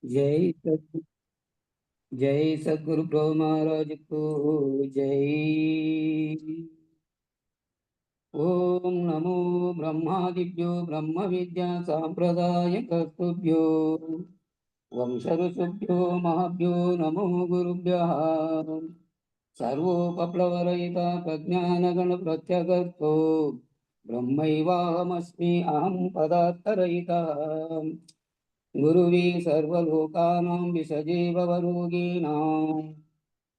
జై సద్గురు జై సద్గురు ప్రభు మహారాజుకు జై. ఓం నమో బ్రహ్మాదిభ్యో బ్రహ్మ విద్యా సాంప్రదాయ కర్తృభ్యో వంశ ఋషుభ్యో మహాభ్యో నమో గురుభ్యః. సర్వోపప్లవరహిత ప్రజ్ఞానగణ ప్రత్యగర్తో బ్రహ్మైవాహమస్మి అహం పదార్థరహితః. గురువే సర్వలోకానాం విషజే భవరోగిణాం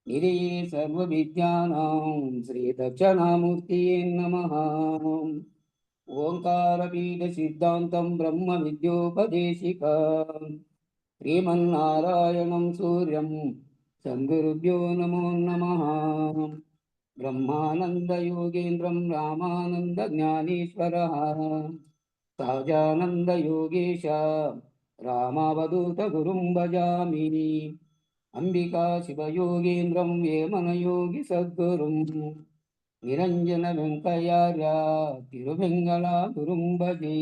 నిధియే సర్వవిద్యానాం శ్రీ దక్షిణామూర్తియే నమః. ఓంకారపీఠ సిద్ధాంతం బ్రహ్మ విద్యోపదేశికా శ్రీమన్నారాయణం సూర్యం సద్గురుభ్యో నమో నమః. బ్రహ్మానంద యోగేంద్రం రామానంద జ్ఞానేశ్వరః సహజానంద యోగేశ రామావధూత గురుం భజామి. అంబికా శివయోగేంద్రం వేమన యోగి సద్గురుం నిరంజన వెంకయ్యార్య తిరువెంగళ గురుం భజే.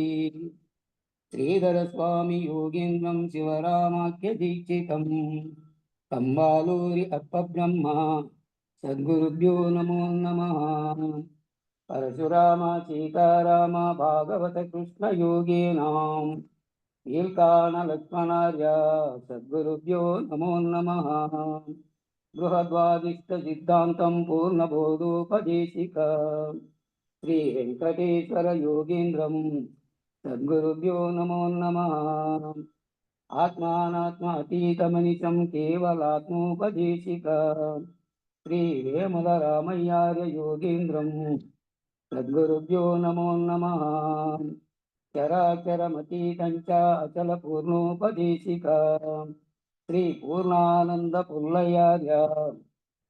శ్రీధర స్వామి యోగేంద్రం శివరామాఖ్య దీక్షితం కంబాలూరి అప్పబ్రహ్మ సద్గురుభ్యో నమో నమః. పరశురామ సీతారామ భాగవత కృష్ణ యోగేనాం నీల్కాన లక్ష్మణార్య సద్గురుభ్యో నమో నమః. బృహద్వాదిష్ట సిద్ధాంతం పూర్ణబోధోపదేశిక శ్రీ వెంకటేశ్వర యోగేంద్రం సద్గురుభ్యో నమో నమః. ఆత్మానాత్మ అతీతమనిశం కేవలాత్మోపదేశిక శ్రీ వేమల రామయ్యార్య యోగేంద్రం సద్గురుభ్యో నమో నమః. చరాచరమతీతం చ అచల పూర్ణోపదేశిక శ్రీ పూర్ణానంద పుల్లయార్య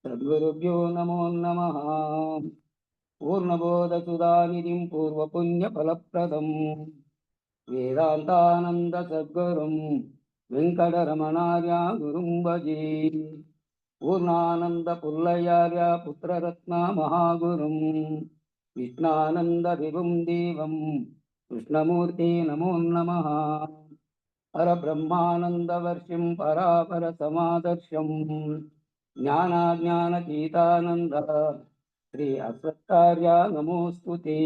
సద్గురుభ్యో నమో నమః. పూర్ణబోధ సుధానిధిం పూర్వపుణ్య ఫలప్రదం వేదాంతానంద సద్గురుం వెంకటరమణార్య గురుం భజే. పూర్ణానంద పుల్లయార్య పుత్రరత్న మహాగురుం విష్ణానంద విభుం దేవం కృష్ణమూర్తి నమో నమః. పరబ్రహ్మానందవర్షిం పరాపర సమాదర్శం జ్ఞానాజ్ఞానతీతానంద శ్రీ అశ్వత్థార్య నమోస్తుతే.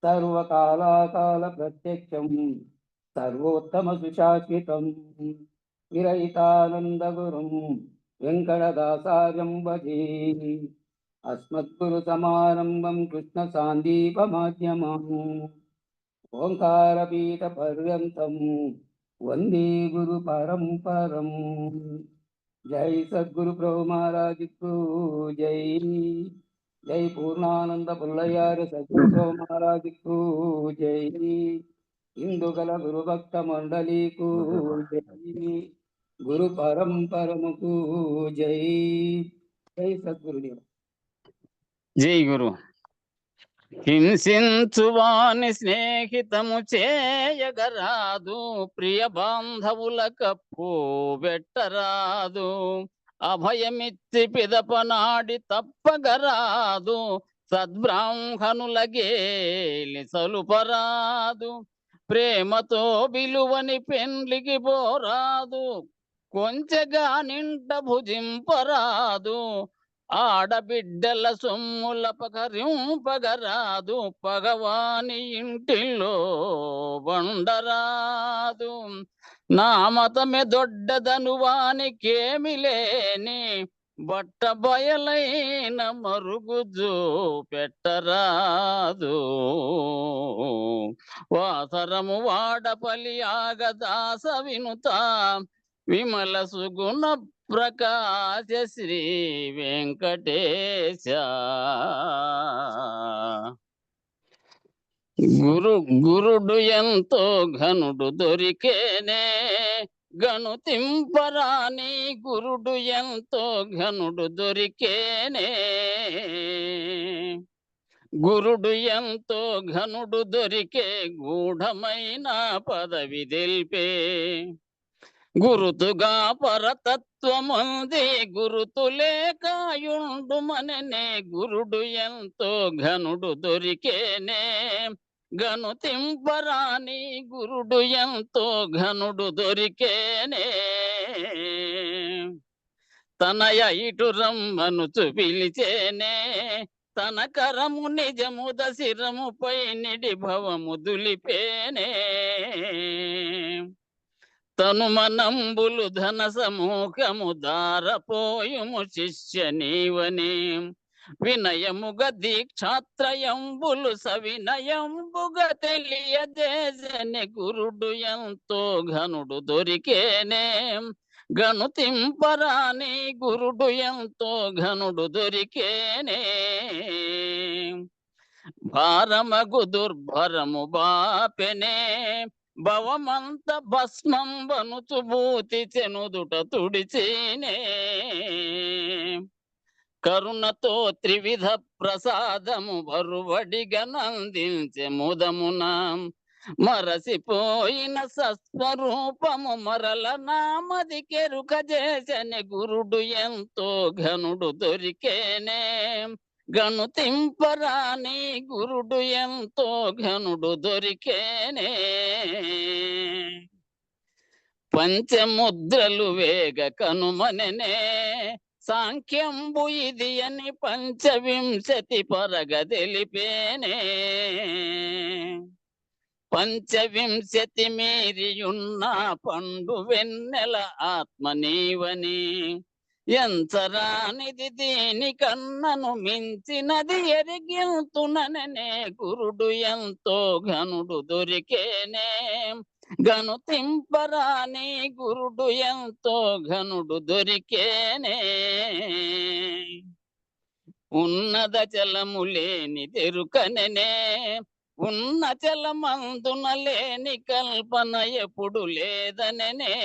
సర్వకాలాకాల ప్రత్యక్షం సర్వోత్తమ సుశాశ్వతం విరహితానంద గురుం వెంకటదాసార్యం భజే. అస్మద్గురు సమారంభం కృష్ణ సాందీప మాధ్యమం ఓంకారపీఠ పర్యంతం వందే గురు పరంపరం. జై సద్గురు ప్రభు మహారాజుకు జై. జై పూర్ణానంద పుల్లయార్య సద్గురు ప్రభు మహారాజుకు జై. ఇందుగల గురు భక్త మండలికు జై. గురు పరంపరముకు జై. జై సద్గురుదేవ. జై గురు. హింసించువాని స్నేహితము చేయగరాదు, ప్రియ బాంధవుల కప్పు పెట్టరాదు. అభయమిత్తి పిదపనాడి తప్పగరాదు, సద్బ్రాహ్మణుల గేలి సలుపరాదు. ప్రేమతో విలువని పెండ్లికి పోరాదు, కొంచెగా నింట భుజింపరాదు. ఆడబిడ్డల సొమ్ముల పకరింపగరాదు, పగవాని ఇంటిలో వండరాదు. నా మతమే దొడ్డదను వానికేమి లేని, బట్ట బయలైన మరుగుజు పెట్టరాదు. వాసరము వాడపలి ఆగదాస వినుత, విమల సుగుణ ప్రకాశ శ్రీ వెంకటేశ. గురుడు ఎంతో ఘనుడు దొరికేనే, గణుతింపరాని గురుడు ఎంతో ఘనుడు దొరికేనే. గురుడు ఎంతో ఘనుడు దొరికే, గూఢమైన పదవి తెలిపే. గురుతుగా పరతత్వముంది, గురుతు లేకాయుండు మననే. గురుడు ఎంతో ఘనుడు దొరికేనే, గనుతింపరాని గురుడు ఎంతో ఘనుడు దొరికేనే. తనయ ఇటు రమ్మనుచు పిలిచేనే, తన కరము నిజము దశిరముపై నిడి భవము దులిపేనే. తను మనంబులు ధన సమూహము దారపోయుము శిష్య నీవని, వినయముగ దీక్షాత్రయంబులు సవినయంబుగ తెలియజేసని గురుడు ఎంతో ఘనుడు దొరికేనే. గనుతింపరాని గురుడు ఎంతో ఘనుడు దొరికేనే. భారమగు దుర్భరము బాపెనే, భవమంత భస్మం వనుచు భూతి చెనుదుట తుడిచేనే. కరుణతో త్రివిధ ప్రసాదము బరువడిగనందించే ముదమున, మరసిపోయిన సస్వరూపము మరల నామది కెరుక చేసని గురుడు ఎంతో ఘనుడు దొరికేనే. గనుతింపరాని గురుడు ఎంతో ఘనుడు దొరికేనే. పంచముద్రలు వేగ కనుమనెనే, సాంఖ్యంబు ఇది అని పంచవింశతి పరగ తెలిపేనే. పంచవింశతి మీరియున్న పండు వెన్నెల ఆత్మ నీవని, ఎంచరానిది దీనికన్నను మించినది ఎరిగిల్తుననే గురుడు ఎంతో ఘనుడు దొరికేనే. గనుతింపరాని గురుడు ఎంతో ఘనుడు దొరికేనే. ఉన్నద చలము లేని తెరుకనెనే, ఉన్న చలమందున లేని కల్పన ఎప్పుడు లేదననే.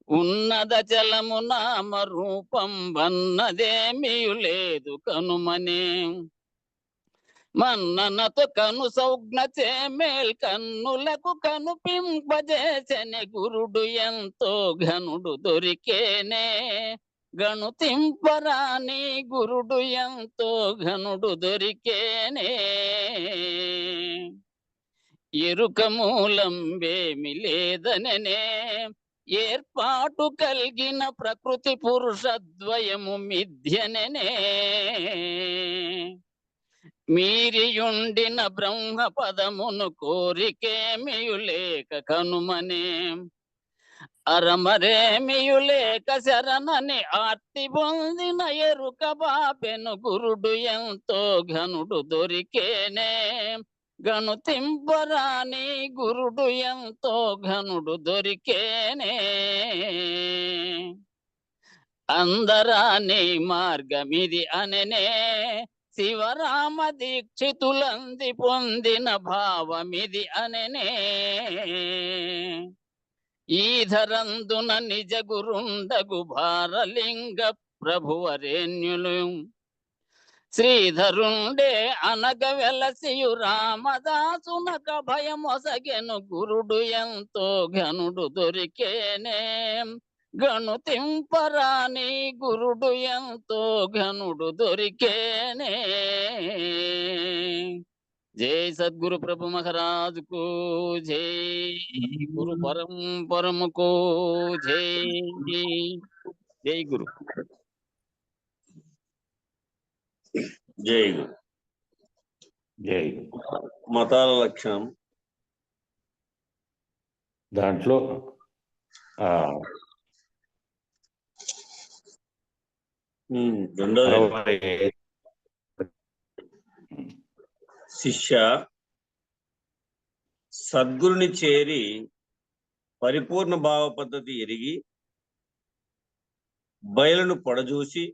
ఉన్నద చలము నామ రూపం వన్నదేమియు లేదు కనుమనే, మన్ననతో కను సౌజ్ఞ చేమేల్ కన్నులకు కనుపింపజేసని గురుడు ఎంతో ఘనుడు దొరికేనే. గనుతింపరాని గురుడు ఎంతో ఘనుడు దొరికేనే. ఎరుక మూలంబేమి లేదననే, ఏర్పాటు కలిగిన ప్రకృతి పురుషద్వయము మిథ్యననే. మీరియుండిన బ్రహ్మ పదమును కోరికేమియు లేక కనుమనే, అరమరేమియు లేక శరణని ఆర్తి పొందిన ఎరుక బాపెను గురుడు ఎంతో ఘనుడు దొరికేనే. గనుతింపరాని గురుడు ఎంతో ఘనుడు దొరికేనే. అందరాని మార్గమిది అననే, శివరామ దీక్షితులంది పొందిన భావమిది అననే. ఈధరందున నిజ గురుండగు భారలింగ ప్రభువరేణ్యులు, శ్రీధరుండే అనగ వెలసియు రామదాసునక భయమొసగెను గురుడు ఎంతో ఘనుడు దొరికేనే. గనుతింపరాని గురుడు ఎంతో ఘనుడు దొరికేనే. జై సద్గురు ప్రభు మహారాజుకు జై, గురు పరంపరముకు జై. జై గురు. జై గురు. జై. మతాల లక్షణం దాంట్లో రెండోది శిష్య సద్గురుని చేరి పరిపూర్ణ భావ పద్ధతి ఎరిగి బయలును పొడజూసి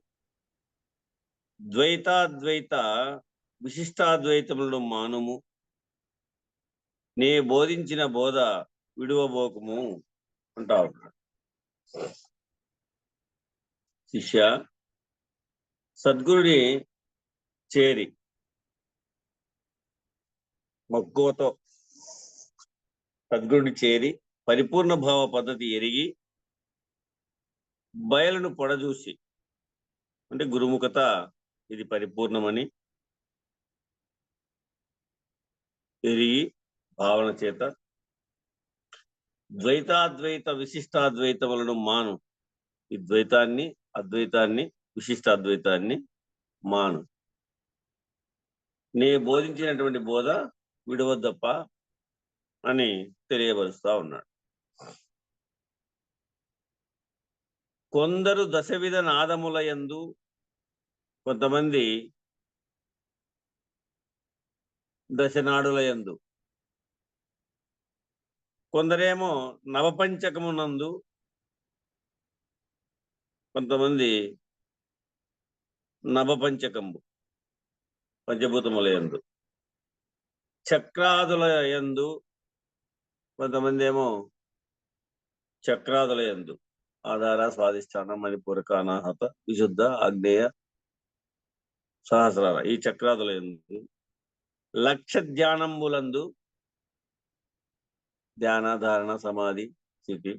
ద్వైతాద్వైత విశిష్టాద్వైతములను మానుము, నే బోధించిన బోధ విడువబోకము అంటావు. శిష్య సద్గురుని చేరి మక్కువతో సద్గురుని చేరి పరిపూర్ణ భావ పద్ధతి ఎరిగి బయలును పొడజూసి, అంటే గురుముఖత ఇది పరిపూర్ణమని, ఎరిగి భావన చేత ద్వైతాద్వైత విశిష్టాద్వైతములను మాను. ఈ ద్వైతాన్ని, అద్వైతాన్ని, విశిష్టాద్వైతాన్ని మాను. నే బోధించినటువంటి బోధ విడవద్దప్ప అని తెలియబరుస్తా ఉన్నాడు. కొందరు దశవిధ నాదములయందు, కొంతమంది దశనాడులయందు, కొందరేమో నవపంచకమునందు, కొంతమంది నవపంచకము పంచభూతములయందు, చక్రాదులయందు, కొంతమంది ఏమో చక్రాదులయందు, ఆధార, స్వాధిష్టాన, మణిపూరక, అనాహత, విశుద్ధ, ఆగ్నేయ, సహస్రార, ఈ చక్రాదులయందు, లక్ష్య ధ్యానంబులందు, ధ్యాన, ధారణ, సమాధి స్థితి,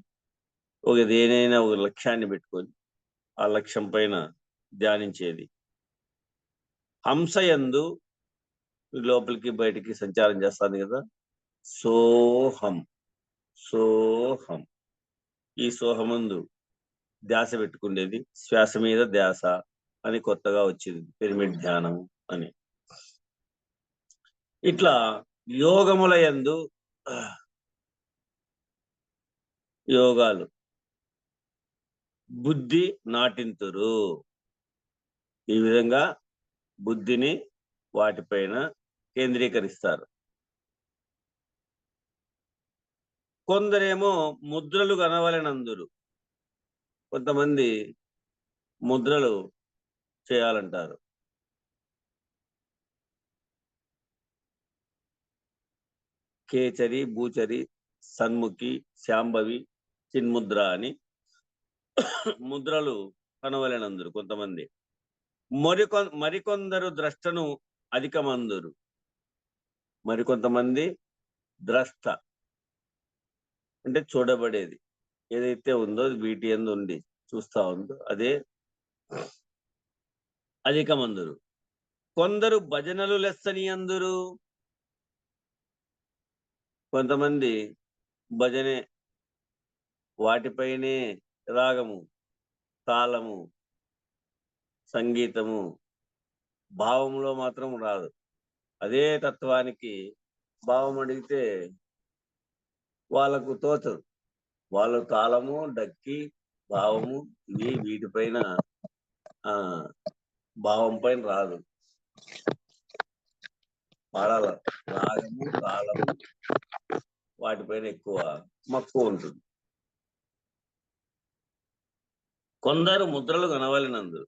ఒక దేనైనా ఒక లక్ష్యాన్ని పెట్టుకొని ఆ లక్ష్యం పైన ధ్యానించేది. హంసయందు, లోపలికి బయటికి సంచారం చేస్తాను కదా, సోహం, సోహం, ఈ సోహమందు ధ్యాస పెట్టుకునేది. శ్వాస మీద ధ్యాస అని కొత్తగా వచ్చింది, పిరమిడ్ ధ్యానం అని. ఇట్లా యోగములయందు, యోగాలు, బుద్ధి నాటింతురు. ఈ విధంగా బుద్ధిని వాటిపైన కేంద్రీకరిస్తారు. కొందరేమో ముద్రలు కనవలెనందురు, కొంతమంది ముద్రలు చేయాలంటారు. కేచరి, భూచరి, సన్ముఖి, శాంభవి, చిన్ముద్ర అని ముద్రలు కనవలెనందురు కొంతమంది. మరికొందరు ద్రష్టను అధికమందురు, మరికొంతమంది ద్రష్ట అంటే చూడబడేది ఏదైతే ఉందో వీటి యందు ఉండి చూస్తా ఉందో అదే అధికమందురు. కొందరు భజనలు లెస్సని అందురు, కొంతమంది భజనే, వాటిపైనే రాగము, తాళము, సంగీతము, భావంలో మాత్రం రాదు. అదే తత్వానికి భావం అడిగితే వాళ్ళకు తోచదు. వాళ్ళు తాళము, డక్కి, భావము, ఇవి వీటిపైన భావం పైన రాదు. పాడాల రాగము, తాళము, వాటిపైన ఎక్కువ మక్కువ ఉంటుంది. కొందరు ముద్రలు కనవలెనందురు,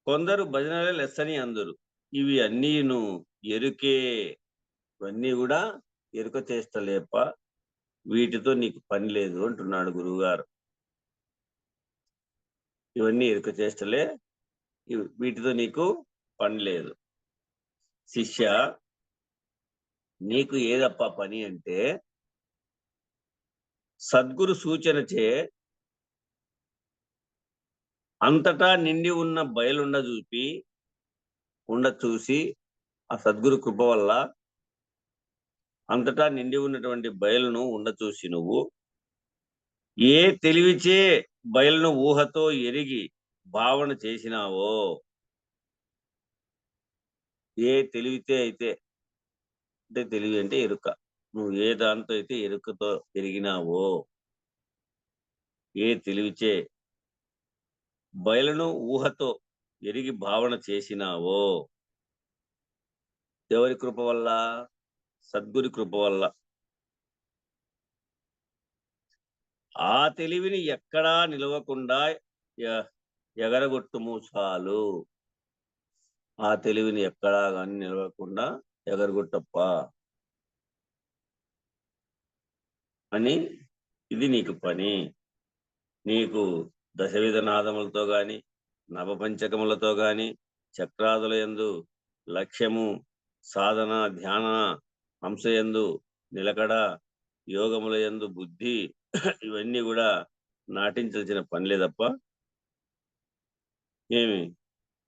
కొందరు భజనలే లెస్సని అందురు. ఇవి అన్నీను ఎరుకే, ఇవన్నీ కూడా ఎరుక చేస్తలేప, వీటితో నీకు పని లేదు అంటున్నాడు గురువుగారు. ఇవన్నీ ఎరుక చేస్తలే, వీటితో నీకు పని లేదు. శిష్య, నీకు ఏదప్ప పని అంటే సద్గురు సూచనచే అంతటా నిండి ఉన్న బయలుండ చూసి ఆ సద్గురు కృప వల్ల అంతటా నిండి ఉన్నటువంటి బయలును చూసి నువ్వు ఏ తెలివిచే బయలును ఊహతో ఎరిగి భావన చేసినావో, ఏ తెలివితే అయితే, అంటే తెలివి అంటే ఎరుక, నువ్వు ఏ దాంతో అయితే ఎరుకతో ఎరిగినావో, ఏ తెలివిచే బయలును ఊహతో ఎరిగి భావన చేసినావో, ఎవరి కృప వల్ల? సద్గురి కృప వల్ల. ఆ తెలివిని ఎక్కడా నిలవకుండా ఎగరగొట్టుము చాలు. ఆ తెలివిని ఎక్కడా కానీ నిలవకుండా ఎగరగొట్టప్ప అని, ఇది నీకు పని. నీకు దశవిధ నాదములతో గాని, నవపంచకములతో గాని, చక్రాదుల యందు లక్ష్యము, సాధన, ధ్యాన, హంసయందు నిలకడ, యోగముల యందు బుద్ధి, ఇవన్నీ కూడా నాటించాల్సిన పని లేదప్ప. ఏమి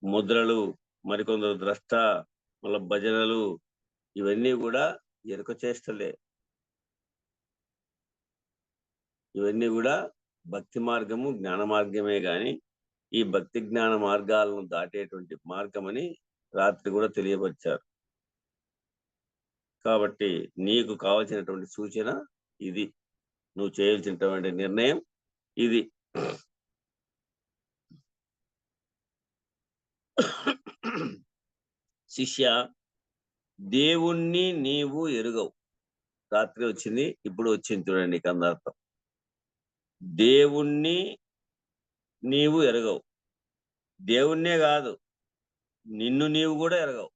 ముద్రలు, మరికొందరు ద్రష్ట, మళ్ళీ భజనలు, ఇవన్నీ కూడా ఎరుక చేష్టలే. ఇవన్నీ కూడా భక్తి మార్గము, జ్ఞాన మార్గమే గాని ఈ భక్తి జ్ఞాన మార్గాలను దాటేటువంటి మార్గమని రాత్రి కూడా తెలియపరిచారు. కాబట్టి నీకు కావలసినటువంటి సూచన ఇది, నువ్వు చేయాల్సినటువంటి నిర్ణయం ఇది. శిష్య, దేవుణ్ణి నీవు ఎరుగవు. రాత్రి వచ్చింది, ఇప్పుడు వచ్చింది చూడండి కందార్థం. దేవుణ్ణి నీవు ఎరగవు. దేవుణ్ణే కాదు, నిన్ను నీవు కూడా ఎరగవు.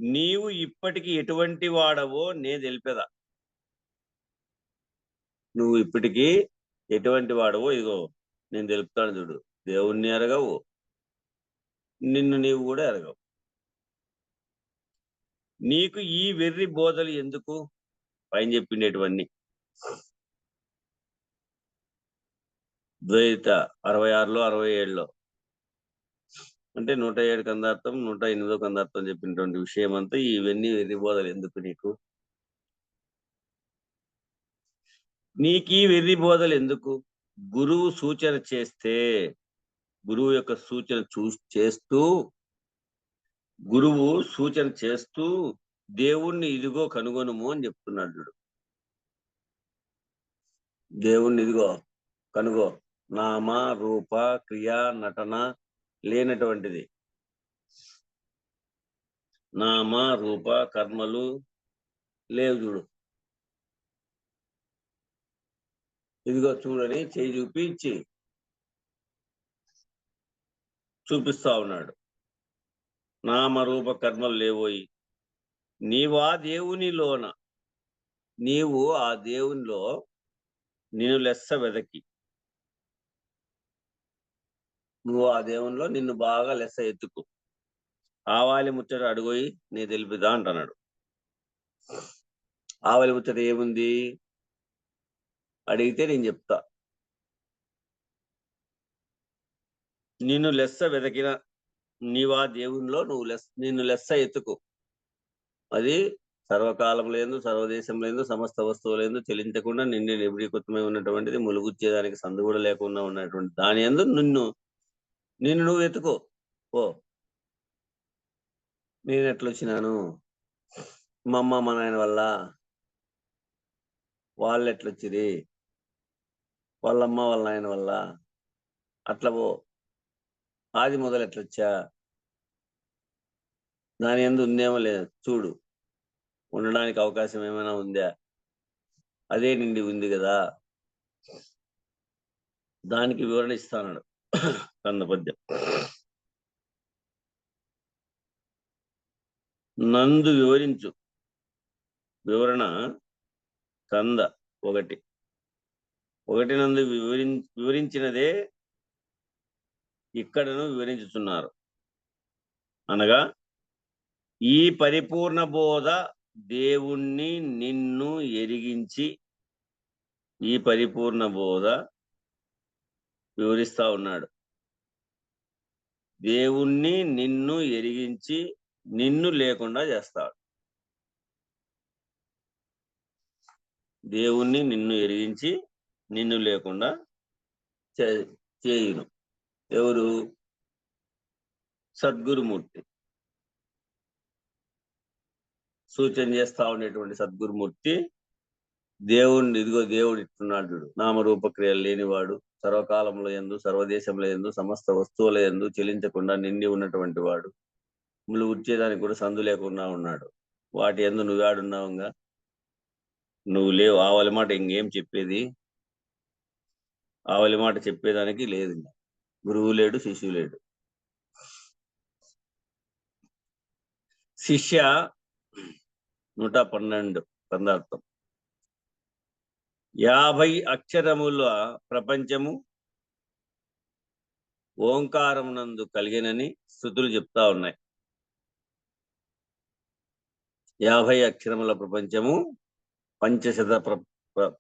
నీవు ఇప్పటికి ఎటువంటి వాడవో నేను తెలిపేదా. నువ్వు ఇప్పటికీ ఎటువంటి వాడవో ఇదిగో నేను తెలుపుతాను చూడు. దేవుణ్ణి ఎరగవు, నిన్ను నీవు కూడా ఎరగవు. నీకు ఈ వెర్రి బోధలు ఎందుకు? పైన చెప్పినటువంటి ద్వైత 66లో 67లో అంటే 107 కందార్థం 108 కందార్థం చెప్పినటువంటి విషయం అంతా ఇవన్నీ వెర్రి బోధలు ఎందుకు నీకు? నీకు ఈ వెర్రి బోధలు ఎందుకు? గురువు సూచన చేస్తే, గురువు యొక్క సూచన చేస్తూ, గురువు సూచన చేస్తూ దేవుణ్ణి ఇదిగో కనుగొనుము అని చెప్తున్నాడు చూడు. దేవుణ్ణి ఇదిగో కనుగో. నామ రూప క్రియ నటన లేనటువంటిది. నామ రూప కర్మలు లేవు చూడు. ఇదిగో చూడని చేయి చూపించి చూపిస్తా ఉన్నాడు. నామరూప కర్మలు లేవోయి. నీవు ఆ దేవునిలోన, నీవు ఆ దేవునిలో నిన్ను లెస్స వెదకి, నువ్వు ఆ దేవునిలో నిన్ను బాగా లెస్స ఎత్తుకు. ఆవాలి ముచ్చట అడుగోయి నీ తెలిపిదా అంటున్నాడు. ఆవలి ముచ్చట ఏముంది అడిగితే నేను చెప్తా. నిన్ను లెస్స వెదకిన నీవా దేవునిలో నువ్వు నిన్ను లెస్స ఎత్తుకు. అది సర్వకాలంలో సర్వదేశంలో సమస్త వస్తువులందు చెలించకుండా నిన్ను నిబిడీకృతమై ఉన్నటువంటిది, ములుగుచ్చేదానికి సందు కూడా లేకుండా ఉన్నటువంటి దాని యందు నిన్ను నువ్వు ఎత్తుకో. ఓ నేను ఎట్లొచ్చినాను, మా అమ్మ మా నాయన వల్ల, వాళ్ళు ఎట్లొచ్చిరి, వాళ్ళమ్మ వాళ్ళ నాయన వల్ల, అట్లా పో. ఆది మొదలు ఎట్లొచ్చా, దాని యందు ఉందేమో లేదు చూడు. ఉండడానికి అవకాశం ఏమైనా ఉందా? అదే నిండి ఉంది కదా. దానికి వివరణ ఇస్తాడు కంద పద్యం. నందు వివరించు. వివరణ కంద 1 నందు వివరించినదే ఇక్కడను వివరించుతున్నారు. అనగా ఈ పరిపూర్ణ బోధ దేవుణ్ణి నిన్ను ఎరిగించి, ఈ పరిపూర్ణ బోధ వివరిస్తా ఉన్నాడు. దేవుణ్ణి నిన్ను ఎరిగించి నిన్ను లేకుండా చేస్తాడు. దేవుణ్ణి నిన్ను ఎరిగించి నిన్ను లేకుండా చేయును. ఎవరు? సద్గురుమూర్తి సూచన చేస్తా ఉండేటువంటి సద్గురుమూర్తి దేవుణ్ణి ఇదిగో దేవుడు ఇట్టున్నాడు చూడు. నామరూపక్రియలు లేనివాడు, సర్వకాలంలో యందు సర్వదేశంలో యందు సమస్త వస్తువుల యందు చెలించకుండా నిండి ఉన్నటువంటి వాడు, నువ్వు వచ్చేదానికి కూడా సందు లేకుండా ఉన్నాడు. వాటి యందు నువ్వాడున్నావుగా, నువ్వు లేవు. ఆవలి మాట ఇంకేం చెప్పేది? ఆవలి మాట చెప్పేదానికి లేదు. గురువు లేడు, శిష్యు లేడు. శిష్య 112 కందార్థం. 50 అక్షరముల ప్రపంచము ఓంకారమునందు కలిగినని స్తుతులు చెప్తా ఉన్నాయి. 50 అక్షరముల ప్రపంచము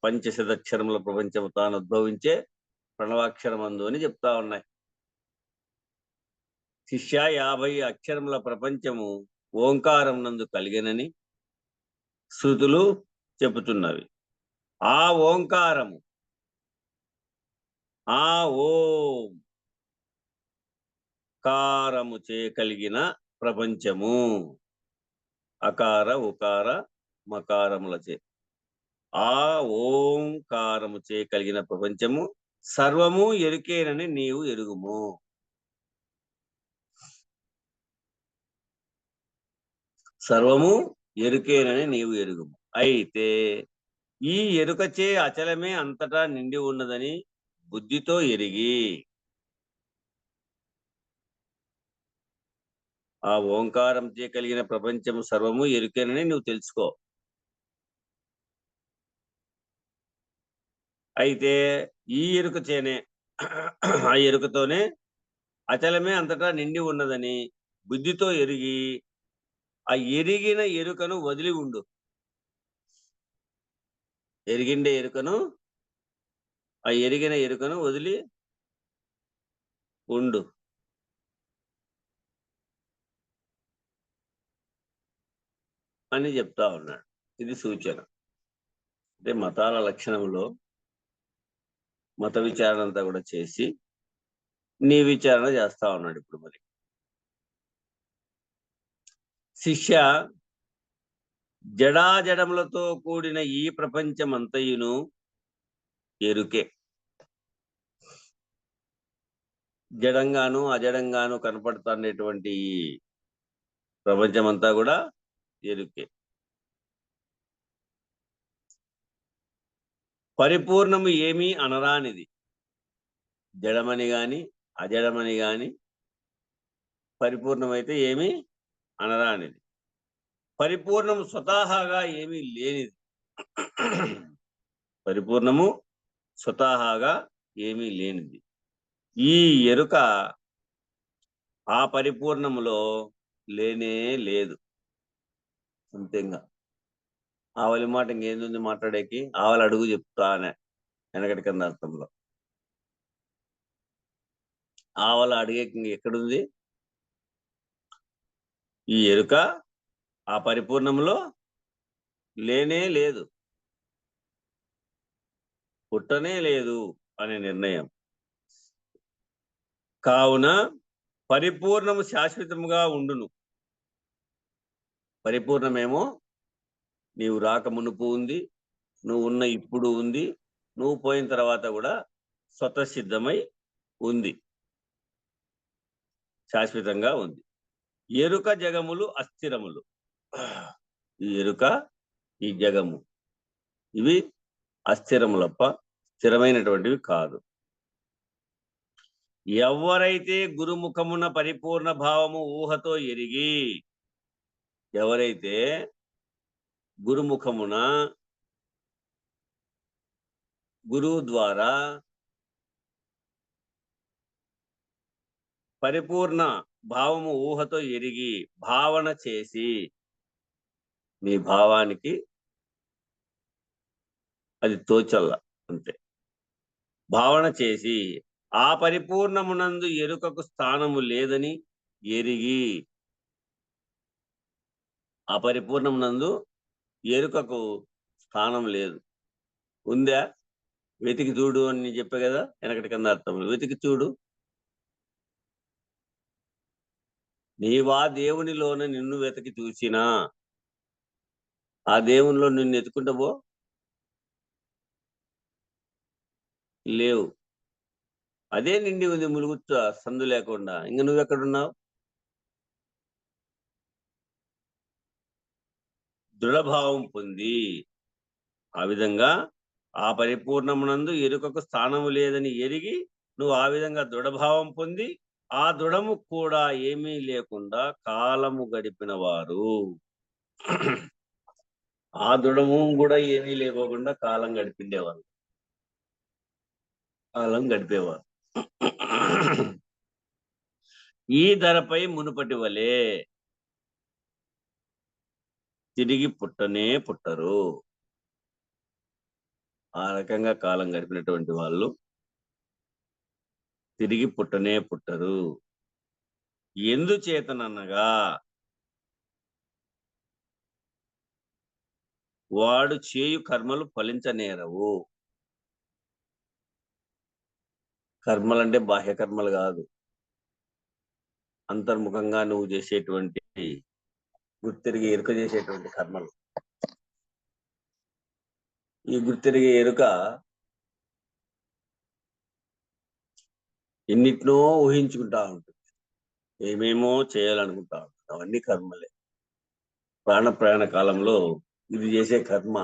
పంచశతక్షరముల ప్రపంచము తాను ఉద్భవించే ప్రణవాక్షరమందు అని చెప్తా ఉన్నాయి. శిష్య 50 అక్షరముల ప్రపంచము ఓంకారం నందు కలిగెనని శృతులు చెబుతున్నవి. ఆ ఓంకారము, ఆ ఓం కారము చే కలిగిన ప్రపంచము, అకార ఉకార మకారములచే ఆ ఓంకారము చే కలిగిన ప్రపంచము సర్వము ఎరుకేనని నీవు ఎరుగుము. సర్వము ఎరుకేనని నీవు ఎరుగుము. అయితే ఈ ఎరుకచే అచలమే అంతటా నిండి ఉన్నదని బుద్ధితో ఎరిగి ఆ ఓంకారం చే కలిగిన ప్రపంచము సర్వము ఎరుకేనని నువ్వు తెలుసుకో. అయితే ఈ ఎరుక చేనే ఆ ఎరుకతోనే అచలమే అంతటా నిండి ఉన్నదని బుద్ధితో ఎరిగి ఆ ఎరిగిన ఎరుకను వదిలి ఉండు. ఎరిగిండే ఎరుకను, ఆ ఎరిగిన ఎరుకను వదిలి ఉండు అని చెప్తా ఉన్నాడు. ఇది సూచన. అంటే మతాల లక్షణంలో మత విచారణ అంతా కూడా చేసి నీ విచారణ చేస్తా ఉన్నాడు ఇప్పుడు. మరి శిష్య, జడాజడములతో కూడిన ఈ ప్రపంచమంతయును ఎరుకే. జడంగాను అజడంగాను కనపడుతున్నటువంటి ఈ ప్రపంచమంతా కూడా ఎరుకే. పరిపూర్ణము ఏమీ అనరానిది. జడమని గాని అజడమని గాని పరిపూర్ణమైతే ఏమీ అనరానిది. పరిపూర్ణము స్వతహాగా ఏమీ లేనిది. పరిపూర్ణము స్వతహాగా ఏమీ లేనిది. ఈ ఎరుక ఆ పరిపూర్ణములో లేనే లేదు. అంతేగా. ఆవలి మాట ఇంకేంది మాట్లాడేకి? ఆవలి అడుగు చెప్తానే వెనకటి కింద అర్థంలో. ఆవల అడిగేకి ఎక్కడుంది? ఈ ఎరుక ఆ పరిపూర్ణంలో లేనే లేదు, పుట్టనే లేదు అనే నిర్ణయం. కావున పరిపూర్ణము శాశ్వతముగా ఉండును. పరిపూర్ణమేమో నీవు రాక మునుపు ఉంది, నువ్వు ఉన్న ఇప్పుడు ఉంది, నువ్వు పోయిన తర్వాత కూడా స్వతసిద్ధమై ఉంది, శాశ్వతంగా ఉంది. ఎరుక జగములు అస్థిరములు. ఈ ఎరుక, ఈ జగము ఇవి అస్థిరములప్ప స్థిరమైనటువంటివి కాదు. ఎవరైతే గురుముఖమున పరిపూర్ణ భావము ఊహతో ఎరిగి, ఎవరైతే గురుముఖమున గురువు ద్వారా పరిపూర్ణ భావము ఊహతో ఎరిగి భావన చేసి, మీ భావానికి అది తోచల్ల అంతే. భావన చేసి ఆ పరిపూర్ణమునందు ఎరుకకు స్థానము లేదని ఎరిగి, ఆ పరిపూర్ణమునందు ఎరుకకు స్థానం లేదు. ఉందా? వెతికి చూడు అని చెప్పే కదా వెనకటి కింద అర్థం. వెతికి చూడు. నీవా దేవునిలోన నిన్ను వెతికి చూసినా ఆ దేవునిలో నిన్ను ఎత్తుకుంటా పో, లేవు. అదే నిండి ఉంది ములుగుచ్చా సందు లేకుండా. ఇంక నువ్వెక్కడున్నావు? దృఢభావం పొంది ఆ విధంగా ఆ పరిపూర్ణమునందు ఎరుకకు స్థానము లేదని ఎరిగి నువ్వు ఆ విధంగా దృఢభావం పొంది ఆ దృఢము కూడా ఏమీ లేకుండా కాలము గడిపిన వారు. ఆ దృఢము కూడా ఏమీ లేకోకుండా కాలం గడిపిండేవారు, కాలం గడిపేవారు. ఈ ధరపై మునుపటి వలె తిరిగి పుట్టనే పుట్టరు. ఆ రకంగా కాలం గడిపినటువంటి వాళ్ళు తిరిగి పుట్టనే పుట్టరు. ఎందుచేతననగా వాడు చేయు కర్మలు ఫలించనేరవు. కర్మలంటే బాహ్య కర్మలు కాదు, అంతర్ముఖంగా నువ్వు చేసేటువంటి గుర్తిరిగి ఎరుక చేసేటువంటి కర్మలు. ఈ గుర్తిరిగి ఎరుక ఎన్నిటినో ఊహించుకుంటా ఉంటుంది, ఏమేమో చేయాలనుకుంటా ఉంటుంది. అవన్నీ కర్మలే. ప్రయాణ కాలంలో ఇది చేసే కర్మ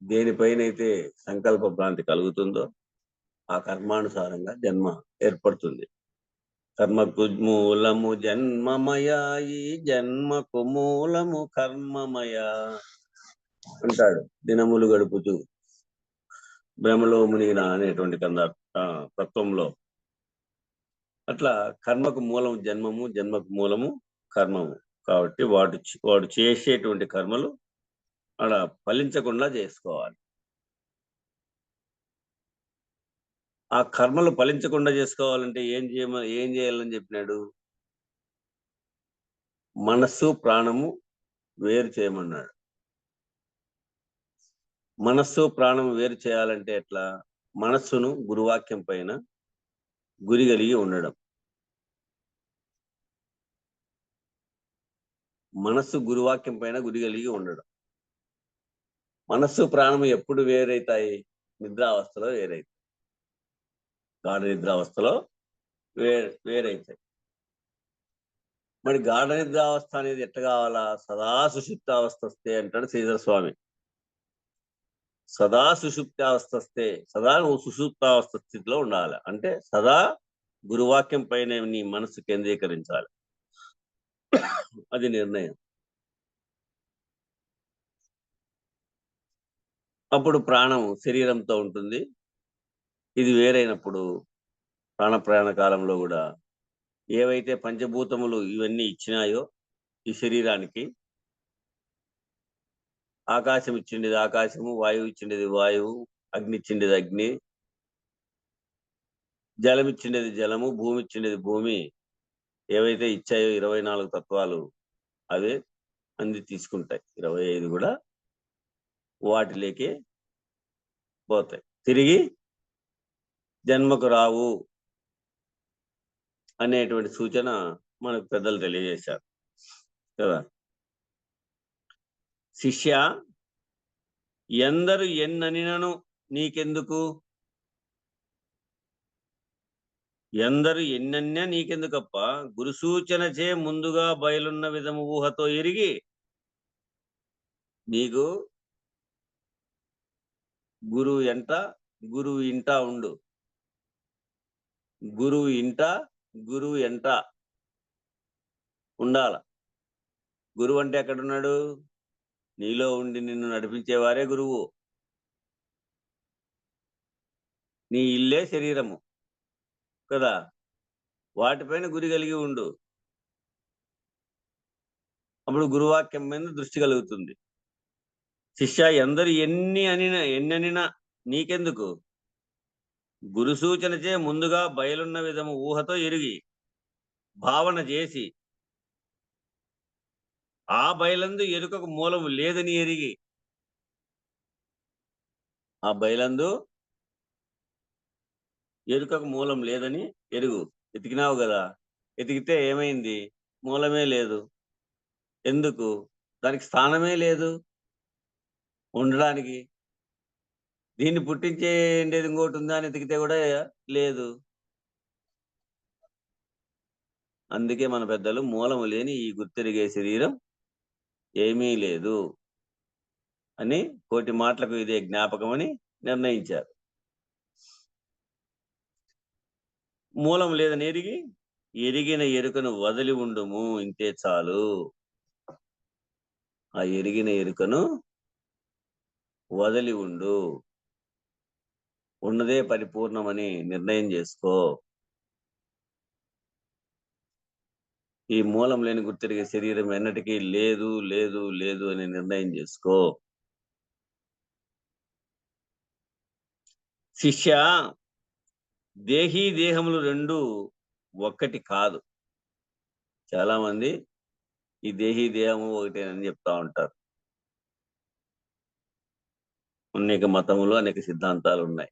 దేనిపైనైతే సంకల్ప భ్రాంతి కలుగుతుందో ఆ కర్మానుసారంగా జన్మ ఏర్పడుతుంది. కర్మకు మూలము జన్మమయ, ఈ జన్మకు మూలము కర్మమయ అంటాడు దినములు గడుపుతూ భ్రమలో మునిగిన అనేటువంటి తత్వంలో. అట్లా కర్మకు మూలము జన్మము, జన్మకు మూలము కర్మము. కాబట్టి వాడు చేసేటువంటి కర్మలు అలా ఫలించకుండా చేసుకోవాలి. ఆ కర్మలు ఫలించకుండా చేసుకోవాలంటే ఏం చేయాలని చెప్పినాడు? మనస్సు ప్రాణము వేరు చేయమన్నాడు. మనస్సు ప్రాణము వేరు చేయాలంటే ఎట్లా? మనస్సును గురువాక్యం పైన గురి కలిగి ఉండడం. మనస్సు గురువాక్యం పైన గురి కలిగి ఉండడం. మనస్సు ప్రాణము ఎప్పుడు వేరైతాయి? నిద్రావస్థలో వేరైతాయి. గాఢ నిద్రావస్థలో వేరైతాయి. మరి గాఢ నిద్రావస్థ అనేది ఎట్లా కావాలా? సదా సుషుప్తావస్థ వస్తే అంటాడు శ్రీధర స్వామి. సదా సుషుప్తావస్థ వస్తే, సదా నువ్వు సుషుప్తావస్థ స్థితిలో ఉండాలి. అంటే సదా గురువాక్యం పైన నీ మనసు కేంద్రీకరించాలి. అది నిర్ణయం. అప్పుడు ప్రాణం శరీరంతో ఉంటుంది. ఇది వేరైనప్పుడు ప్రయాణ కాలంలో కూడా ఏవైతే పంచభూతములు ఇవన్నీ ఇచ్చినాయో ఈ శరీరానికి, ఆకాశం ఇచ్చిండేది ఆకాశము, వాయువు ఇచ్చిండేది వాయువు, అగ్ని ఇచ్చిండేది అగ్ని, జలం ఇచ్చిండేది జలము, భూమి ఇచ్చిండేది భూమి, ఏవైతే ఇచ్చాయో 24 తత్వాలు అవే అంది తీసుకుంటాయి. 25 కూడా వాటిలోకి పోతాయి. తిరిగి జన్మకు రావు అనేటువంటి సూచన మనకు పెద్దలు తెలియజేశారు కదా. శిష్య, ఎందరు ఎన్ననినను నీకెందుకు? ఎందరు ఎన్నన్య నీకెందుకప్ప, గురు సూచన చే ముందుగా బయలున్న విధము ఊహతో ఎరిగి నీకు గురువు ఎంట గురువు ఇంట ఉండు. గురువు ఇంట గురువు ఎంట ఉండాల. గురువు అంటే ఎక్కడున్నాడు? నీలో ఉండి నిన్ను నడిపించేవారే గురువు. నీ ఇల్లే శరీరము కదా, వాటిపైన గురి కలిగి ఉండు. అప్పుడు గురువాక్యం మీద దృష్టి కలుగుతుంది. శిష్య, ఎందరు ఎన్ననినా నీకెందుకు? గురు సూచనచే ముందుగా బయలున్న విధము ఊహతో ఎరిగి భావన చేసి ఆ బయలందు ఎరుకకు మూలము లేదని ఎరిగి, ఆ బయలందు ఎరుకకు మూలం లేదని ఎరుగు. ఎతికినావు కదా, ఎతికితే ఏమైంది? మూలమే లేదు. ఎందుకు? దానికి స్థానమే లేదు ఉండడానికి. దీన్ని పుట్టించేది ఇంకోటి ఉందా అని ఎతికితే కూడా లేదు. అందుకే మన పెద్దలు మూలము లేని ఈ గుర్తెరిగే శరీరం ఏమీ లేదు అని కోటి మాటలకు ఇదే జ్ఞాపకమని నిర్ణయించారు. మూలం లేదని ఎరిగిన ఎరుకను వదిలి ఉండుము, ఇంతే చాలు. ఆ ఎరిగిన ఎరుకను వదిలి ఉండు, ఉన్నదే పరిపూర్ణమని నిర్ణయం చేసుకో. ఈ మూలం లేని గుర్తిరిగే శరీరం ఎన్నటికీ లేదు లేదు లేదు అని నిర్ణయం చేసుకో. శిష్య, దేహీ దేహములు రెండు ఒక్కటి కాదు. చాలా మంది ఈ దేహి దేహము ఒకటేనని చెప్తా ఉంటారు. అనేక మతములు, అనేక సిద్ధాంతాలు ఉన్నాయి.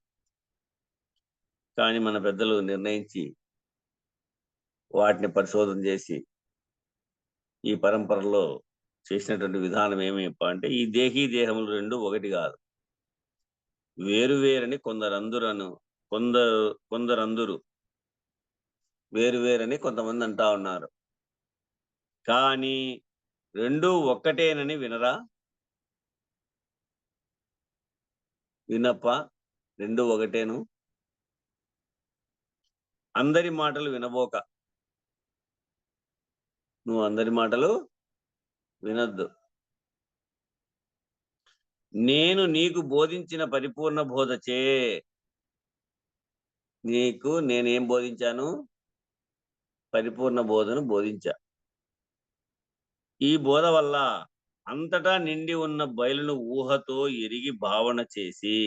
కానీ మన పెద్దలు నిర్ణయించి వాటిని పరిశోధన చేసి ఈ పరంపరలో చేసినటువంటి విధానం ఏమి అంటే ఈ దేహీ దేహములు రెండు ఒకటి కాదు, వేరువేరని కొందరందరూ వేరువేరని కొంతమంది అంటా ఉన్నారు. కానీ రెండు ఒక్కటేనని వినరా? వినప్ప, రెండు ఒకటేను. అందరి మాటలు వినబోక, నువ్వు అందరి మాటలు వినొద్దు. నేను నీకు బోధించిన పరిపూర్ణ బోధచే, నీకు నేనేం బోధించాను? పరిపూర్ణ బోధను బోధించా. ఈ బోధ వల్ల అంతటా నిండి ఉన్న బయలును ఊహతో ఎరిగి భావన చేసి,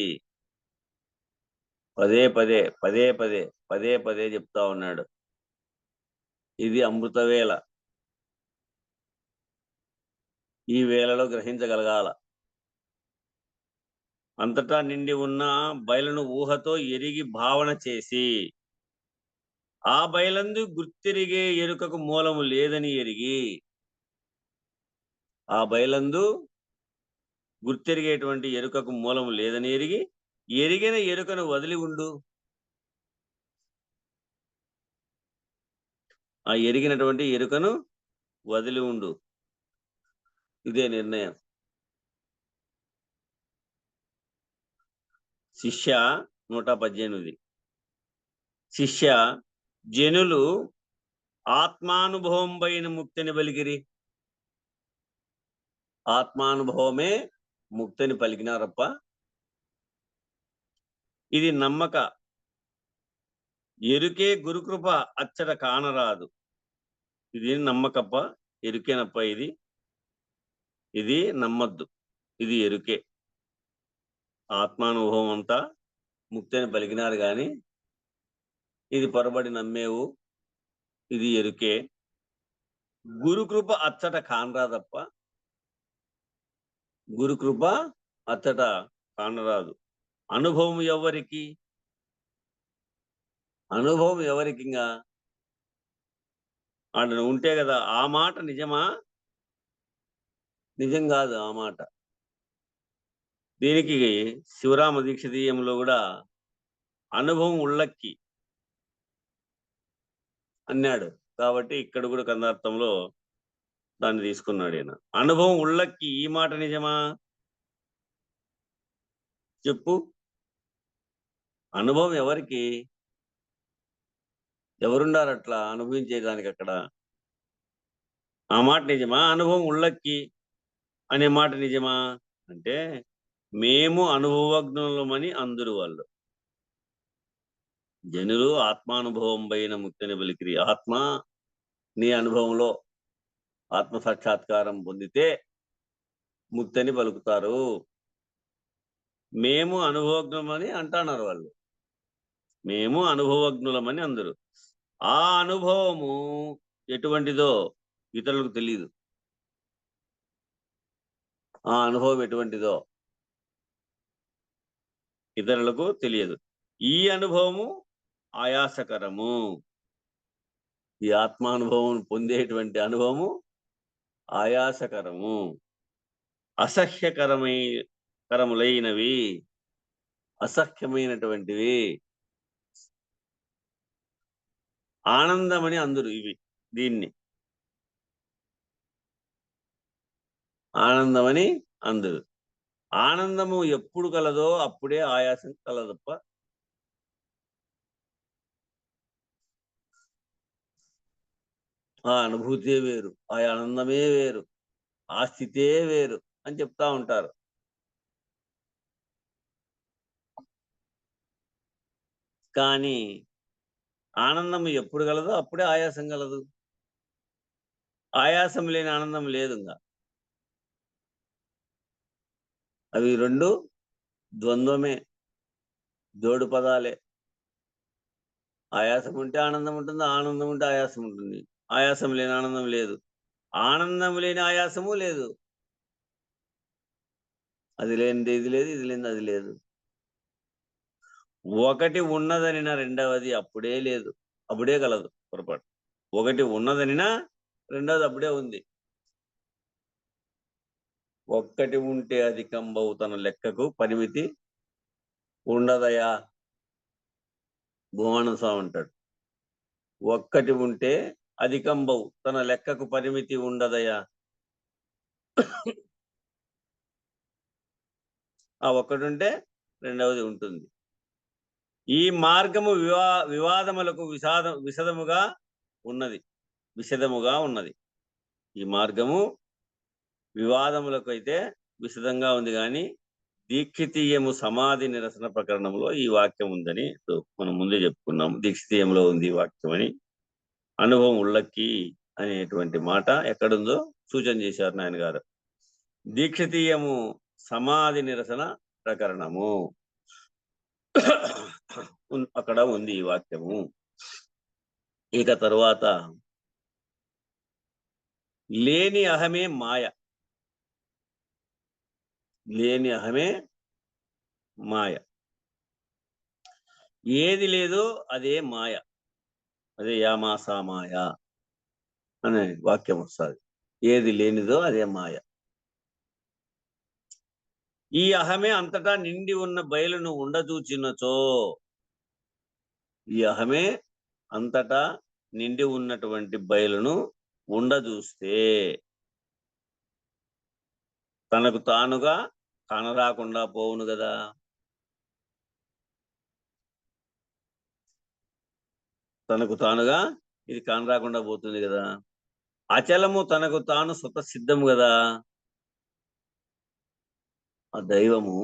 పదే పదే పదే పదే పదే పదే చెప్తా ఉన్నాడు. ఇది అమృతవేళ. ఈ వేళలో గ్రహించగలగాల. అంతటా నిండి ఉన్న బయలును ఊహతో ఎరిగి భావన చేసి, ఆ బయలందు గుర్తిరిగే ఎరుకకు మూలము లేదని ఎరిగి, ఆ బయలందు గుర్తెరిగేటువంటి ఎరుకకు మూలము లేదని ఎరిగి, ఎరిగిన ఎరుకను వదిలి ఉండు. ఆ ఎరిగినటువంటి ఎరుకను వదిలి ఉండు. ఇదే నిర్ణయం. శిష్య 118. శిష్య, జనులు ఆత్మానుభవం పైన ముక్తిని పలికిరి. ఆత్మానుభవమే ముక్తిని పలికినారప్ప. ఇది నమ్మక. ఎరుకే గురుకృప అచ్చట కానరాదు. ఇది నమ్మకప్ప, ఎరుకేనప్ప. ఇది నమ్మద్దు. ఇది ఎరుకే. ఆత్మానుభవం అంతా ముక్తిని పలికినారు గాని ఇది పొరబడి నమ్మేవు. ఇది ఎరుకే. గురుకృప అచ్చట కానరాదప్ప. గురుకృప అచ్చట కానరాదు. అనుభవం ఎవరికి? అనుభవం ఎవరికింగా? అక్కడ ఉంటే కదా. ఆ మాట నిజమా? నిజం కాదు ఆ మాట. దీనికి శివరామ దీక్షితీయంలో కూడా అనుభవం ఉళ్ళక్కి అన్నాడు. కాబట్టి ఇక్కడ కూడా కందార్థంలో దాన్ని తీసుకున్నాడు ఈయన. అనుభవం ఉళ్ళక్కి ఈ మాట నిజమా? చెప్పు. అనుభవం ఎవరికి? ఎవరుండారు అట్లా అనుభవించేదానికి అక్కడ? ఆ మాట నిజమా? అనుభవం ఉళ్ళక్కి అనే మాట నిజమా అంటే, మేము అనుభవజ్ఞులమని అందరు వాళ్ళు. జనులు ఆత్మానుభవం పైన ముక్తిని పలికిరి. ఆత్మ నీ అనుభవంలో ఆత్మ సాక్షాత్కారం పొందితే ముక్తిని పలుకుతారు. మేము అనుభవజ్ఞులమని అంటున్నారు వాళ్ళు. మేము అనుభవజ్ఞులమని అందరు. ఆ అనుభవము ఎటువంటిదో ఇతరులకు తెలియదు. ఆ అనుభవం ఎటువంటిదో ఇతరులకు తెలియదు. ఈ అనుభవము ఆయాసకరము. ఈ ఆత్మానుభవం పొందేటువంటి అనుభవము ఆయాసకరము, కరములైనవి, అసహ్యమైనటువంటివి. ఆనందమని అందరు దీన్ని ఆనందమని అందరు. ఆనందము ఎప్పుడు కలదో అప్పుడే ఆయాసం కలదప్ప. ఆ అనుభూతే వేరు, ఆ ఆనందమే వేరు, ఆ స్థితే వేరు అని చెప్తా ఉంటారు. కానీ ఆనందం ఎప్పుడు కలదో అప్పుడే ఆయాసం కలదు. ఆయాసం లేని ఆనందం లేదు. ఇంకా అవి రెండు ద్వంద్వమే, జోడు పదాలే. ఆయాసం ఉంటే ఆనందం ఉంటుంది, ఆనందం ఉంటే ఆయాసం ఉంటుంది. ఆయాసం లేని ఆనందం లేదు, ఆనందం లేని ఆయాసము లేదు. అది లేనిది ఇది లేదు, ఇది లేనిది అది లేదు. ఒకటి ఉన్నదనినా రెండవది అప్పుడే లేదు, అప్పుడే కలదు. పొరపాటు. ఒకటి ఉన్నదనినా రెండవది అప్పుడే ఉంది. ఒక్కటి ఉంటే అధికంబవు తన లెక్కకు పరిమితి ఉండదయా. భువన స్వామి అంటాడు, ఒక్కటి ఉంటే అధికంబవు తన లెక్కకు పరిమితి ఉండదయా. ఆ ఒక్కటి ఉంటే రెండవది ఉంటుంది. ఈ మార్గము వివాదములకు విషదముగా ఉన్నది. ఈ మార్గము వివాదములకు అయితే విశదంగా ఉంది, కానీ దీక్షితీయము సమాధి నిరసన ప్రకరణంలో ఈ వాక్యం ఉందని మనం ముందే చెప్పుకున్నాము. దీక్షితీయంలో ఉంది ఈ వాక్యం అని. అనుభవం ఉళ్ళక్కి అనేటువంటి మాట ఎక్కడుందో సూచన చేశారు నాయన గారు. దీక్షితీయము సమాధి నిరసన ప్రకరణము అక్కడ ఉంది ఈ వాక్యము. ఇక తరువాత లేని అహమే మాయ. లేని అహమే మాయ. ఏది లేదో అదే మాయ, అదే యామాసా మాయ అనే వాక్యం వస్తుంది. ఏది లేనిదో అదే మాయ. ఈ అహమే అంతటా నిండి ఉన్న బయలును ఉండచూచినచో, ఈ అహమే అంతటా నిండి ఉన్నటువంటి బయలును ఉండజూస్తే తనకు తానుగా కానరాకుండా పోవును కదా. తనకు తానుగా ఇది కానరాకుండా పోతుంది కదా. అచలము తనకు తాను స్వత సిద్ధము కదా. ఆ దైవము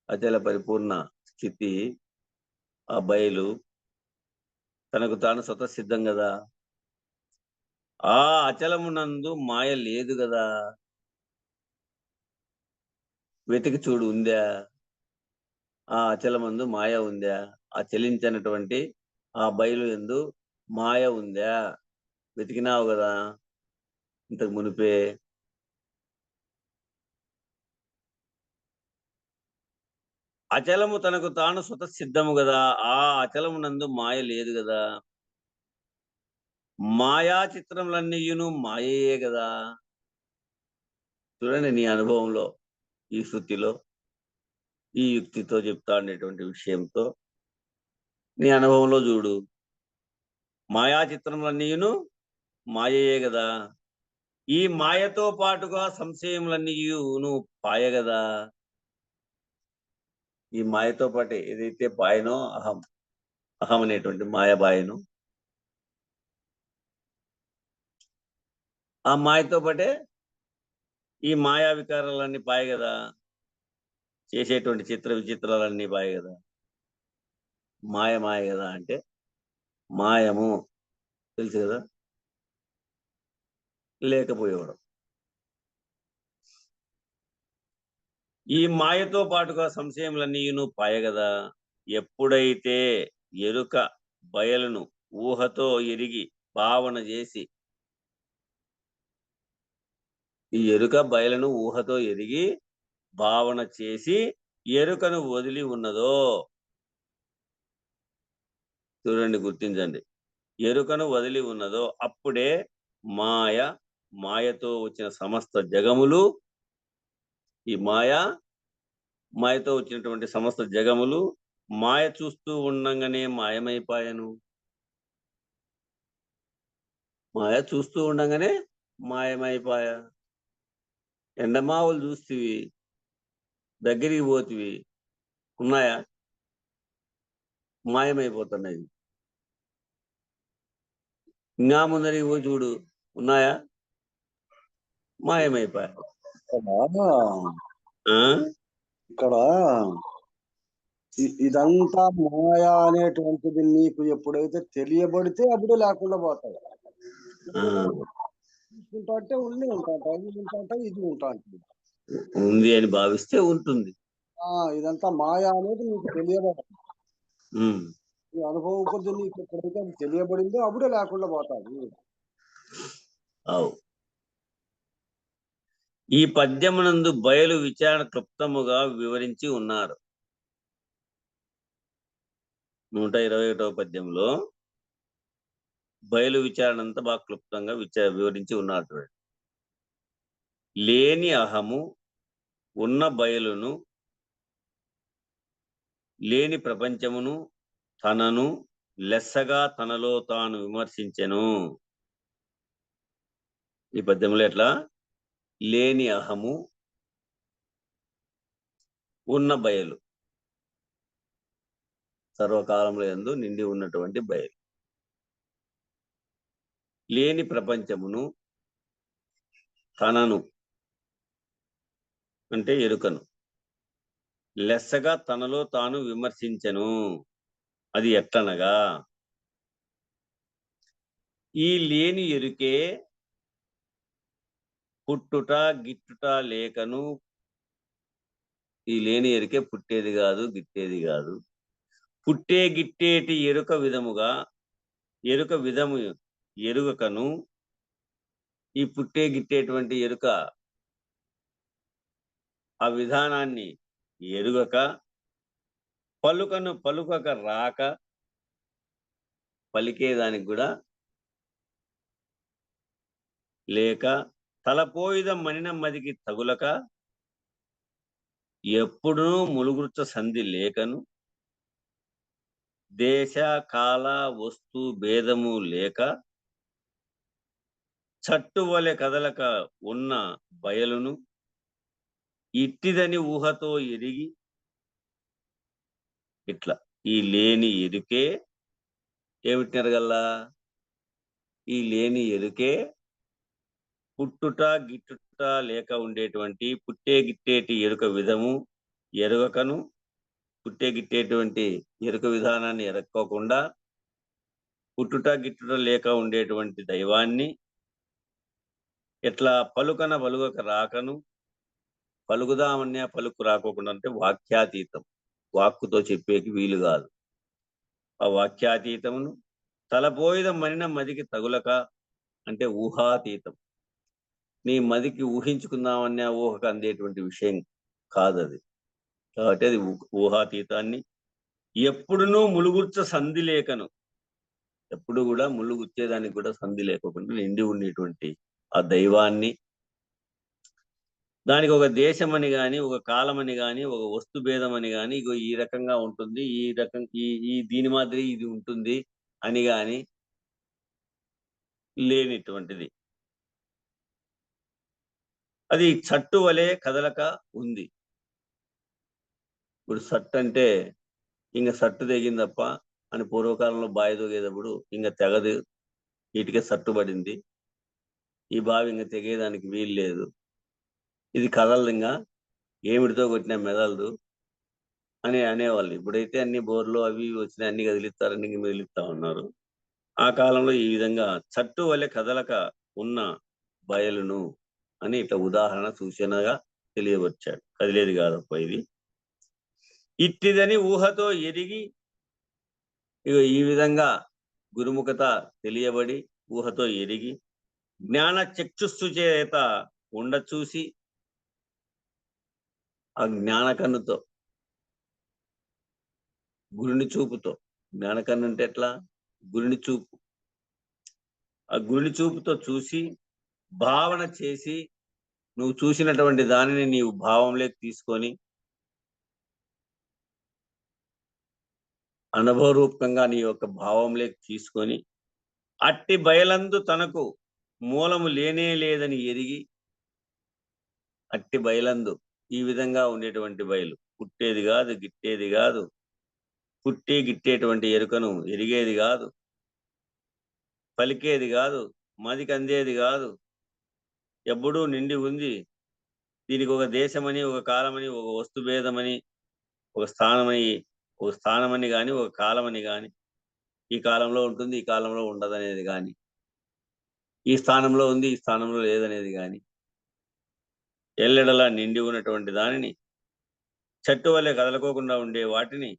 అచల పరిపూర్ణ స్థితి, ఆ బయలు తనకు తాను స్వత సిద్ధం కదా. ఆ అచలమునందు మాయ లేదు కదా. వెతికి చూడు, ఉందా? ఆ అచలమందు మాయ ఉందా? ఆ చలించినటువంటి ఆ బయలు యందు మాయ ఉందా? వెతికినావు కదా ఇంతకు మునిపే. అచలము తనకు తాను స్వత సిద్ధము కదా. ఆ అచలమునందు మాయ లేదు కదా. మాయా చిత్రములన్నీయును మాయయే కదా. చూడండి, నీ అనుభవంలో, ఈ శృతిలో, ఈ యుక్తితో చెప్తా ఉండేటువంటి విషయంతో నీ అనుభవంలో చూడు. మాయా చిత్రములన్నీయును మాయయే కదా. ఈ మాయతో పాటుగా సంశయములన్నీయును పాయ కదా. ఈ మాయతో పాటే ఏదైతే పాయనో అహం అనేటువంటి మాయ బాయను, ఆ మాయతో పాటే ఈ మాయా వికారాలన్నీ పాయ కదా. చేసేటువంటి చిత్ర విచిత్రాలన్నీ పాయ కదా. మాయ కదా అంటే మాయము తెలుసు కదా, లేకపోయేవాడు. ఈ మాయతో పాటుగా సంశయములన్నీను పాయ కదా. ఎప్పుడైతే ఎరుక బయలును ఊహతో ఎరిగి భావన చేసి, ఈ ఎరుక బయలును ఊహతో ఎరిగి భావన చేసి ఎరుకను వదిలి ఉన్నదో, చూడండి, గుర్తించండి, ఎరుకను వదిలి ఉన్నదో అప్పుడే మాయతో వచ్చిన సమస్త జగములు, ఈ మాయతో వచ్చినటువంటి సమస్త జగములు మాయ చూస్తూ ఉండంగానే మాయమైపోయాను. మాయ చూస్తూ ఉండంగానే మాయమైపోయా. ఎండమావులు చూస్తీవి, దగ్గరికి పోతివి, ఉన్నాయా? మాయమైపోతున్నాయి. ఇంకా ముందరికి పోయి చూడు, ఉన్నాయా? మాయమైపోయా. ఇక్కడ ఇదంతా మాయా అనేటువంటిది నీకు ఎప్పుడైతే తెలియబడితే అప్పుడు లేకుండా పోతాయి. తీసుకుంటా అంటే ఉండి ఉంటా, ఇది ఉంటా ఉంది అని భావిస్తే ఉంటుంది. ఇదంతా మాయా అనేది నీకు తెలియబడాలి. ఈ అనుభవం కొద్ది నీకు ఎప్పుడైతే అది తెలియబడిందో అప్పుడే లేకుండా పోతాది. అవు ఈ పద్యమునందు బయలు విచారణ క్లుప్తముగా వివరించి ఉన్నారు. 121వ పద్యంలో బయలు విచారణ అంతా బాగా క్లుప్తంగా వివరించి ఉన్నారు చూడండి. లేని అహము ఉన్న బయలును లేని ప్రపంచమును తనను లెస్సగా తనలో తాను విమర్శించెను. ఈ పద్యంలో ఎట్లా? లేని అహము ఉన్న బయలు, సర్వకాలంలో యందు నిండి ఉన్నటువంటి బయలు, లేని ప్రపంచమును తనను అంటే ఎరుకను లెస్సగా తనలో తాను విమర్శించెను. అది ఎట్లనగా, ఈ లేని ఎరుకే పుట్టుట గిట్టుట లేకను. ఈ లేని ఎరుకే పుట్టేది కాదు, గిట్టేది కాదు. పుట్టే గిట్టేటి ఎరుక విధముగా ఎరుక విధము ఎరుగకను. ఈ పుట్టే గిట్టేటువంటి ఎరుక ఆ విధానాన్ని ఎరుగక, పలుకక రాక, పలికేదానికి కూడా లేక, తలపోయిద మనిన మదికి తగులక, ఎప్పుడూ ములుగుర్చ సంధి లేకను, దేశ కాల వస్తు భేదము లేక, చట్టువలె కదలక ఉన్న బయలును ఇట్టిదని ఊహతో ఎరిగి, ఇట్లా ఈ లేని ఎరుకే ఏమిటి ఎరగల్లా? ఈ లేని ఎరుకే పుట్టుట గిట్టుట లేక ఉండేటువంటి పుట్టే గిట్టేటి ఎరుక విధము ఎరుగకను, పుట్టే గిట్టేటువంటి ఎరుక విధానాన్ని ఎరక్కోకుండా, పుట్టుట గిట్టుట లేక ఉండేటువంటి దైవాన్ని ఎట్లా పలుకక రాకను, పలుకుదామన్నా పలుకు రాకోకుండా అంటే వాక్యాతీతం, వాక్కుతో చెప్పేకి వీలు కాదు. ఆ వాక్యాతీతమును తలపోయిద మనిన మదికి తగులక అంటే ఊహాతీతం, నీ మదికి ఊహించుకుందామన్నా ఊహకు అందేటువంటి విషయం కాదది. కాబట్టి అది ఊహాతీతాన్ని ఎప్పుడునూ ములుగుర్చ సంధి లేకను, ఎప్పుడు కూడా ములుగుచ్చేదానికి కూడా సంధి లేకుండా నిండి ఉండేటువంటి ఆ దైవాన్ని, దానికి ఒక దేశం అని కానీ, ఒక కాలం అని కానీ, ఒక వస్తు భేదం అని కానీ, ఇగో ఈ రకంగా ఉంటుంది, ఈ రకం ఈ దీని మాదిరి ఇది ఉంటుంది అని కానీ లేనిటువంటిది. అది చట్టు వలె కదలక ఉంది. ఇప్పుడు సట్టు అంటే ఇంక సట్టు తెగిందప్ప అని పూర్వకాలంలో బావి తోగేటప్పుడు ఇంక తెగదు, ఇటుకే సట్టు పడింది, ఈ బావి ఇంక తెగేదానికి వీలు లేదు, ఇది కదలదు, ఇంకా ఏమిడితో కొట్టినా మెదలదు అని అనేవాళ్ళు. ఇప్పుడైతే అన్ని బోర్లు అవి వచ్చినాయి, అన్ని కదిలిస్తారని ఇంక మెదిలిస్తా ఉన్నారు. ఆ కాలంలో ఈ విధంగా చట్టు వలె కదలక ఉన్న బయలును అని ఇట్లా ఉదాహరణ సూచనగా తెలియవచ్చాడు. కదిలేది కాదప్ప ఇది. ఇట్టిదని ఊహతో ఎరిగి, ఇగో ఈ విధంగా గురుముఖత తెలియబడి ఊహతో ఎరిగి, జ్ఞాన చక్షుస్సు చేత ఉండ చూసి, ఆ జ్ఞానకన్నుతో, గురుని చూపుతో, జ్ఞానకన్ను అంటే ఎట్లా? గురుని చూపు, ఆ గురుని చూపుతో చూసి భావన చేసి, నువ్వు చూసినటువంటి దానిని నీవు భావంలోకి తీసుకొని అనుభవరూపంగా నీ యొక్క భావంలోకి తీసుకొని, అట్టి బయలందు తనకు మూలము లేనే లేదని ఎరిగి, అట్టి బయలందు ఈ విధంగా ఉండేటువంటి బయలు పుట్టేది కాదు, గిట్టేది కాదు, పుట్టి గిట్టేటువంటి ఎరుకను ఎరిగేది కాదు, పలికేది కాదు, మదికి అందేది కాదు, ఎప్పుడూ నిండి ఉంది. దీనికి ఒక దేశమని, ఒక కాలమని, ఒక వస్తు భేదమని, ఒక స్థానమని కానీ, ఒక కాలమని కానీ, ఈ కాలంలో ఉంటుంది, ఈ కాలంలో ఉండదు అనేది కానీ, ఈ స్థానంలో ఉంది, ఈ స్థానంలో లేదనేది కానీ, ఎల్లెడలా నిండి ఉన్నటువంటి దానిని, చెట్టు వల్లే కదలకోకుండా ఉండే వాటిని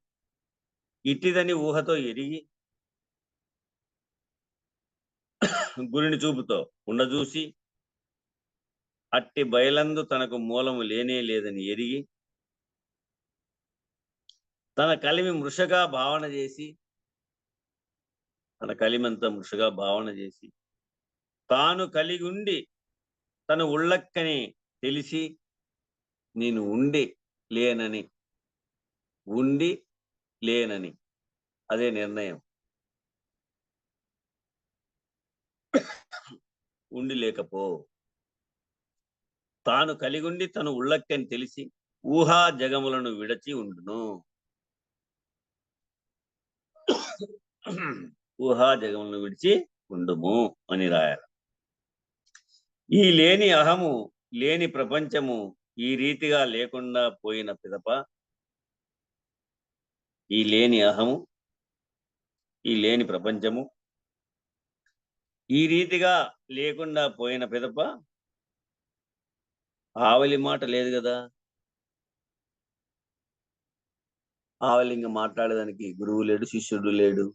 ఇట్టిదని ఊహతో ఎరిగి గురిని చూపుతో ఉండజూసి అట్టి బయలందు తనకు మూలము లేనే లేదని ఎరిగి తన కలిమి మృషగా భావన చేసి తన కలిమంతా మృషగా భావన చేసి తాను కలిగి ఉండి తను ఉళ్ళక్కని తెలిసి నేను ఉండి లేనని అదే నిర్ణయం. ఉండి లేకపో తాను కలిగుండి తను ఉళ్ళక్కని తెలిసి ఊహా జగములను విడచి ఉండును. ఊహా జగములను విడిచి ఉండుము అని రాయాలి. ఈ లేని అహము లేని ప్రపంచము ఈ రీతిగా లేకుండా పోయిన పిదప ఈ లేని అహము ఈ లేని ప్రపంచము ఈ రీతిగా లేకుండా పోయిన పిదప ఆవలి మాట లేదు కదా. ఆవలి ఇంకా మాట్లాడేదానికి గురువు లేడు, శిష్యుడు లేడు.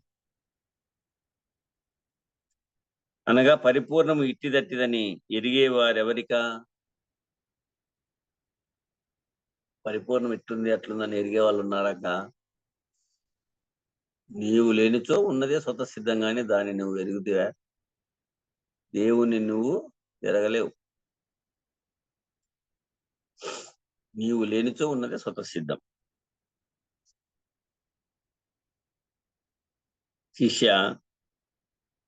అనగా పరిపూర్ణము ఇట్టిదట్టిదని ఎరిగేవారెవరికా? పరిపూర్ణం ఇట్లుంది అట్లుందని ఎరిగే వాళ్ళు ఉన్నారక్క. నీవు లేనిచో ఉన్నదే స్వతసిద్ధంగానే దాన్ని నువ్వు ఎరుగుతావా? దేవుణ్ణి నువ్వు ఎరగలేవు. నీవు లేనిచో ఉన్నదే స్వతసిద్ధం. శిష్య,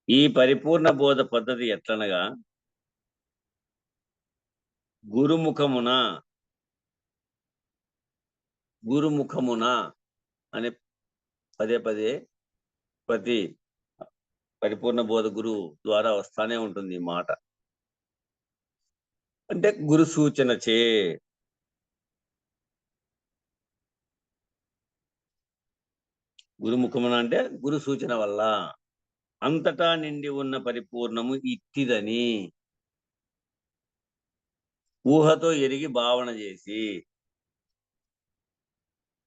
ఈ పరిపూర్ణ బోధ పద్ధతి ఎట్లనగా గురుముఖమున అనే పదే పదే ప్రతి పరిపూర్ణ బోధ గురువు ద్వారా వస్తానే ఉంటుంది ఈ మాట. అంటే గురు సూచన చే గురుముఖమున అంటే గురు సూచన వల్ల అంతటా నిండి ఉన్న పరిపూర్ణము ఇట్టిదని ఊహతో ఎరిగి భావన చేసి,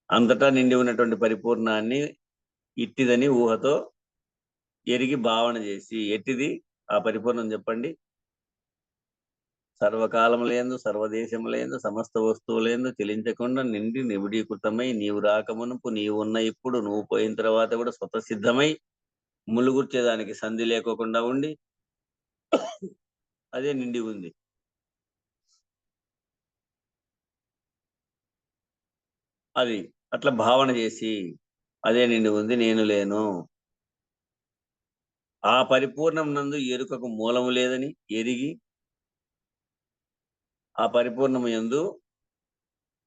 అంతటా నిండి ఉన్నటువంటి పరిపూర్ణాన్ని ఇట్టిదని ఊహతో ఎరిగి భావన చేసి. ఎట్టిది ఆ పరిపూర్ణం చెప్పండి? సర్వకాలములందు సర్వదేశములందు సమస్త వస్తువులందు చెలించకుండా నిండి నిబిడీకృతమై నీవు రాకమునుపు నీవు ఉన్న ఇప్పుడు నువ్వు పోయిన తర్వాత కూడా స్వతసిద్ధమై ములుగుర్చేదానికి సంధి లేకోకుండా ఉండి అదే నిండి ఉంది. అది అట్లా భావన చేసి అదే నిండి ఉంది, నేను లేను. ఆ పరిపూర్ణం నందు ఎరుకకు మూలము లేదని ఎరిగి ఆ పరిపూర్ణము యందు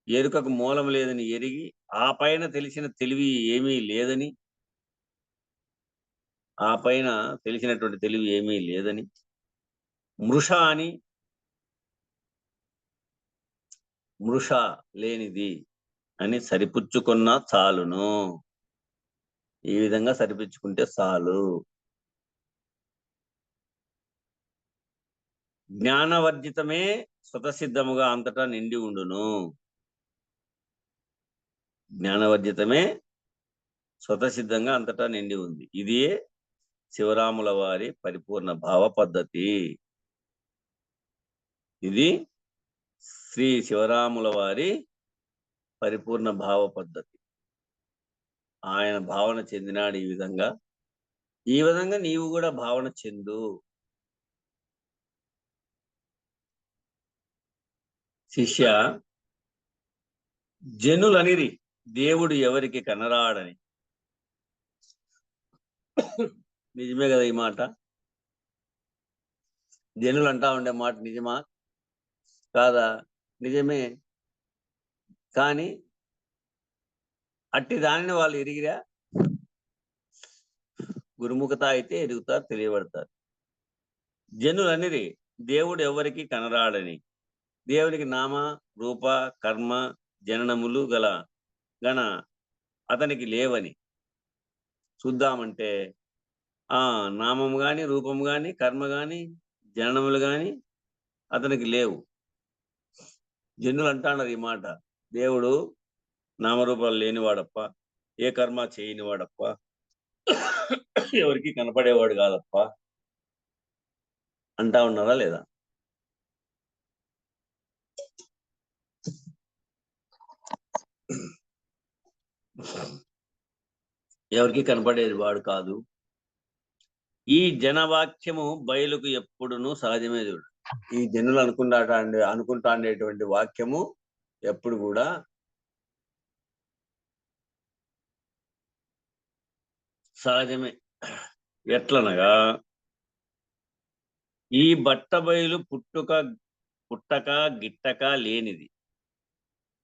ఎరుకకు మూలము లేదని ఎరిగి ఆ పైన తెలిసిన తెలివి ఏమీ లేదని మృష లేనిది అని సరిపుచ్చుకున్న చాలును. ఈ విధంగా సరిపుచ్చుకుంటే చాలు. జ్ఞానవర్జితమే స్వతసిద్ధముగా అంతటా నిండి ఉండును. జ్ఞానవర్జితమే స్వతసిద్ధంగా అంతటా నిండి ఉంది. ఇదే శివరాముల వారి పరిపూర్ణ భావ పద్ధతి. ఇది శ్రీ శివరాముల వారి పరిపూర్ణ భావ పద్ధతి. ఆయన భావన చెందినాడు ఈ విధంగా. ఈ విధంగా నీవు కూడా భావన చెందు. శిష్య, జనులనిరి దేవుడు ఎవరికి కనరాడని. నిజమే కదా ఈ మాట? జనులు అంటా ఉండే మాట నిజమా కాదా? నిజమే. కానీ అట్టి దానిని వాళ్ళు ఎరిగిరా? గురుముఖత అయితే ఎరుగుతారు, తెలియబడతారు. జనులనిరి దేవుడు ఎవరికి కనరాడని. దేవునికి నామ రూప కర్మ జననములు గన అతనికి లేవని. చూద్దామంటే నామము గాని రూపము గాని కర్మ గాని జననములు గాని అతనికి లేవు. జనులు అంటున్నారు ఈ మాట, దేవుడు నామరూపాలు లేనివాడప్ప, ఏ కర్మ చేయని వాడప్ప, ఎవరికి కనపడేవాడు కాదప్ప అంటా ఉన్నారా లేదా? ఎవరికి కనపడేది వాడు కాదు. ఈ జనవాక్యము బయలుకు ఎప్పుడును సహజమే. చూడు, ఈ జనులు అనుకుంటాండేటువంటి వాక్యము ఎప్పుడు కూడా సహజమే. ఎట్లనగా, ఈ బట్ట బయలు పుట్టక గిట్టక లేనిది,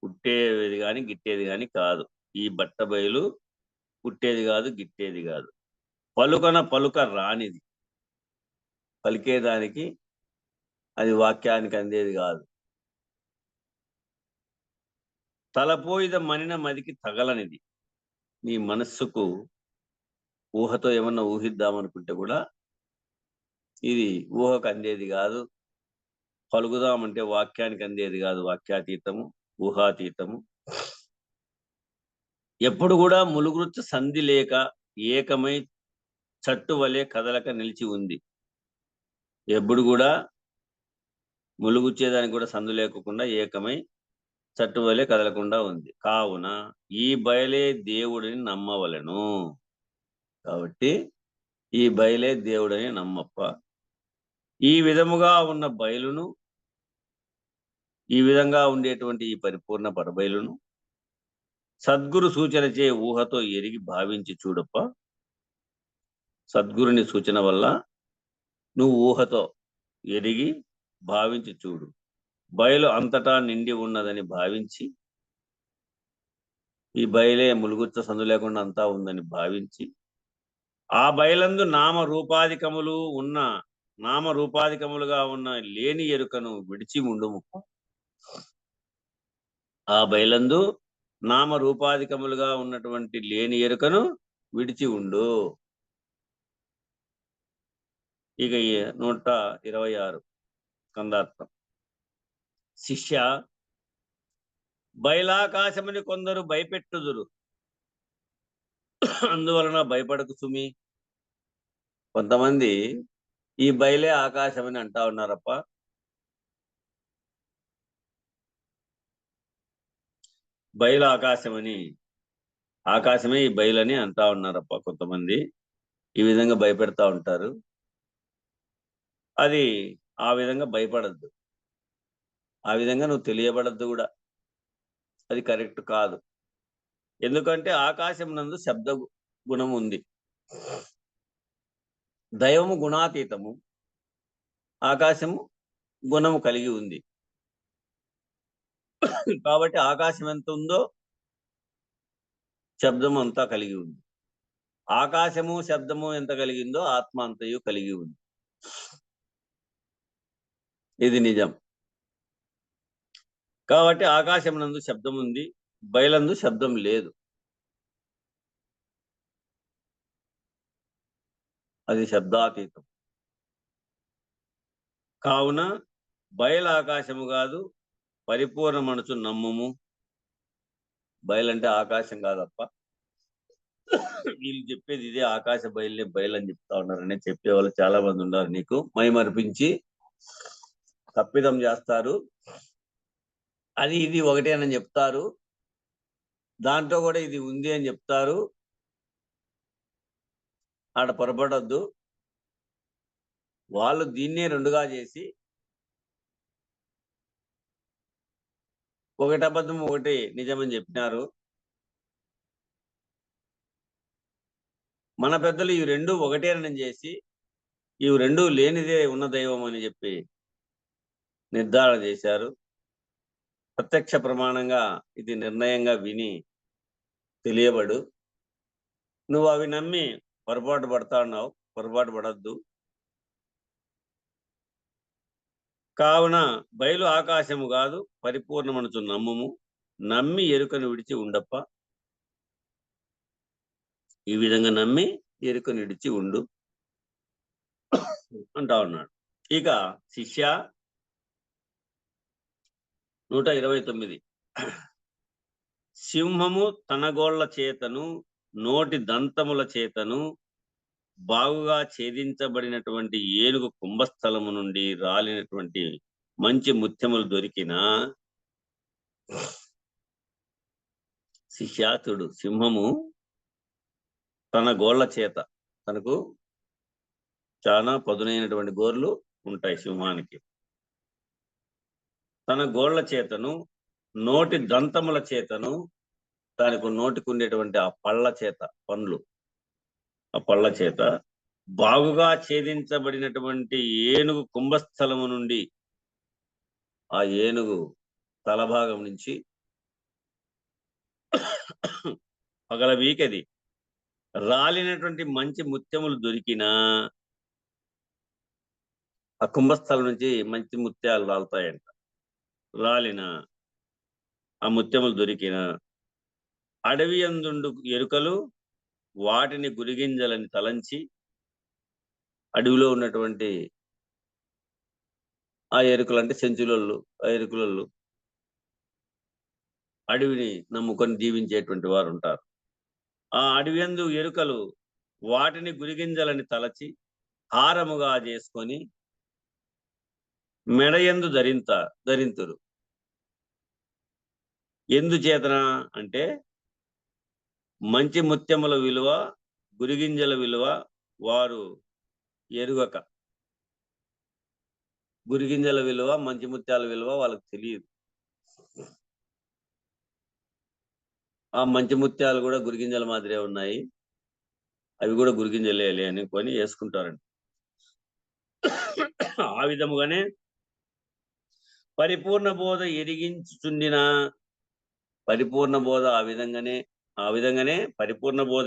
పుట్టేది కాని గిట్టేది కాని కాదు. ఈ బట్ట బయలు పుట్టేది కాదు, గిట్టేది కాదు. పలుక రానిది, పలికేదానికి అది వాక్యానికి అందేది కాదు. తలపోయిద మనిన మదికి తగలనిది, నీ మనస్సుకు ఊహతో ఏమన్నా ఊహిద్దామనుకుంటే కూడా ఇది ఊహకు అందేది కాదు. పలుకుదామంటే వాక్యానికి అందేది కాదు. వాక్యాతీతము, ఊహాతీతము. ఎప్పుడు కూడా ములుగురుచు సంధి లేక ఏకమై చట్టు వలె కదలక నిలిచి ఉంది. ఎప్పుడు కూడా ములుగుచ్చేదానికి కూడా సందు లేకుండా ఏకమై చట్టు వలె కదలకుండా ఉంది. కావున ఈ బయలే దేవుడిని నమ్మవలెను. కాబట్టి ఈ బయలే దేవుడని నమ్మప్ప. ఈ విధముగా ఉన్న బయలును, ఈ విధంగా ఉండేటువంటి ఈ పరిపూర్ణ పరబయలును సద్గురు సూచనచే ఊహతో ఎరిగి భావించి చూడప్ప. సద్గురుని సూచన వల్ల నువ్వు ఊహతో ఎరిగి భావించి చూడు. బయలు అంతటా నిండి ఉన్నదని భావించి, ఈ బయలే ములుగుచ్చ సందు లేకుండా అంతా ఉందని భావించి, ఆ బయలందు నామరూపాధికములుగా ఉన్న లేని ఎరుకను విడిచి ఉండుము. ఆ బయలందు నామరూపాధికములుగా ఉన్నటువంటి లేని ఎరుకను విడిచి ఉండు. ఇక 126 స్కందార్థం. శిష్య, బయలాకాశముని కొందరు భయపెట్టుదురు, అందువలన భయపడకు సుమి. కొంతమంది ఈ బయలే ఆకాశమని అంటా ఉన్నారప్ప. బయలు ఆకాశమని, ఆకాశమే ఈ బయలని అంటా ఉన్నారప్ప. కొంతమంది ఈ విధంగా భయపెడతా ఉంటారు. అది ఆ విధంగా భయపడద్దు, ఆ విధంగా నువ్వు తెలియబడద్దు కూడా. అది కరెక్ట్ కాదు. ఎందుకంటే ఆకాశం నందు శబ్ద గుణం ఉంది. దైవము గుణాతీతము, ఆకాశము గుణము కలిగి ఉంది. కాబట్టి ఆకాశం ఎంత ఉందో శబ్దము అంతా కలిగి ఉంది. ఆకాశము శబ్దము ఎంత కలిగిందో ఆత్మ అంతయు కలిగి ఉంది. ఇది నిజం. కాబట్టి ఆకాశం నందు శబ్దం ఉంది, బయలందు శబ్దం లేదు. అది శబ్దాతీతం. కావున బయలు ఆకాశము కాదు, పరిపూర్ణ మనసు నమ్ముము. బయలంటే ఆకాశం కాదప్ప. వీళ్ళు చెప్పేది ఇదే, ఆకాశ బయలునే బయలు అని చెప్తా ఉన్నారని చెప్పే వాళ్ళు చాలా మంది ఉన్నారు. నీకు మైమర్పించి తప్పిదం చేస్తారు. అది ఇది ఒకటేనని చెప్తారు, దాంట్లో కూడా ఇది ఉంది అని చెప్తారు. ఆడ పొరపడద్దు. వాళ్ళు దీన్నే రెండుగా చేసి, ఒకటి అబద్ధం ఒకటి నిజమని చెప్పినారు. మన పెద్దలు ఇవి రెండు ఒకటేనని చేసి, ఇవి రెండు లేనిదే ఉన్న దైవం అని చెప్పి నిర్ధారణ చేశారు. ప్రత్యక్ష ప్రమాణంగా ఇది నిర్ణయంగా విని తెలియబడు. నువ్వు అవి నమ్మి పొరపాటు పడతా ఉన్నావు. పొరపాటు పడద్దు. కావున బయలు ఆకాశము కాదు, పరిపూర్ణ మనసు నమ్ముము. నమ్మి ఎరుకను విడిచి ఉండప్ప. ఈ విధంగా నమ్మి ఎరుకను విడిచి ఉండు అంటా ఉన్నాడు. ఇక శిష్య 129. సింహము తన గోళ్ల చేతను నోటి దంతముల చేతను బాగుగా ఛేదించబడినటువంటి ఏనుగు కుంభస్థలము నుండి రాలినటువంటి మంచి ముత్యములు దొరికిన శిష్యాతుడు సింహము తన గోళ్ల చేత, తనకు చాలా పదునైనటువంటి గోర్లు ఉంటాయి సింహానికి, తన గోళ్ల చేతను నోటి దంతముల చేతను, దానికి నోటికి ఉండేటువంటి ఆ పళ్ళ చేత, పండ్లు, ఆ పళ్ళ చేత బాగుగా ఛేదించబడినటువంటి ఏనుగు కుంభస్థలము నుండి, ఆ ఏనుగు తలభాగం నుంచి పగలబీకది రాలినటువంటి మంచి ముత్యములు దొరికినా ఆ కుంభస్థలం నుంచి మంచి ముత్యాలు రాలుతాయంట. రాలిన ఆ ముత్యములు దొరికిన అడవి అందుండు ఎరుకలు వాటిని గురిగింజలని తలంచి, అడవిలో ఉన్నటువంటి ఆ ఎరుకలు అంటే సెంచులళ్ళు, ఆ ఎరుకులళ్ళు అడవిని నమ్ముకొని జీవించేటువంటి వారు ఉంటారు. ఆ అడవి అందు ఎరుకలు వాటిని గురిగింజలని తలచి హారముగా చేసుకొని మెడయందు ధరింతురు. ఎందుచేతన అంటే మంచి ముత్యముల విలువ, గురిగింజల విలువ వారు ఎరుగక, గురిగింజల విలువ, మంచి ముత్యాల విలువ వాళ్ళకి తెలియదు. ఆ మంచి ముత్యాలు కూడా గురిగింజల మాదిరే ఉన్నాయి, అవి కూడా గురిగింజలే అని కొని వేసుకుంటారండి. ఆ విధముగానే పరిపూర్ణ బోధ ఎరిగించుచుండిన, పరిపూర్ణ బోధ ఆ విధంగానే పరిపూర్ణ బోధ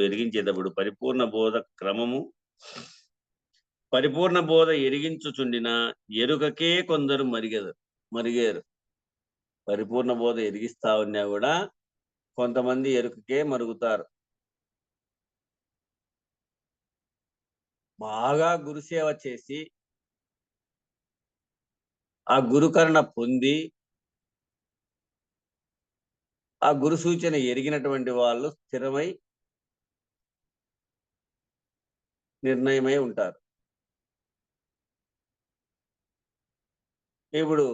ఎరిగించేటప్పుడు పరిపూర్ణ బోధ క్రమము, పరిపూర్ణ బోధ ఎరిగించుచుండిన ఎరుకకే కొందరు మరిగేరు. పరిపూర్ణ బోధ ఎరిగిస్తా ఉన్నా కూడా కొంతమంది ఎరుకకే మరుగుతారు. బాగా గురుసేవ చేసి ఆ గురుకరణ పొంది ఆ గురు సూచన ఎరిగినటువంటి వాళ్ళు స్థిరమై నిర్ణయమై ఉంటారు. ఇప్పుడు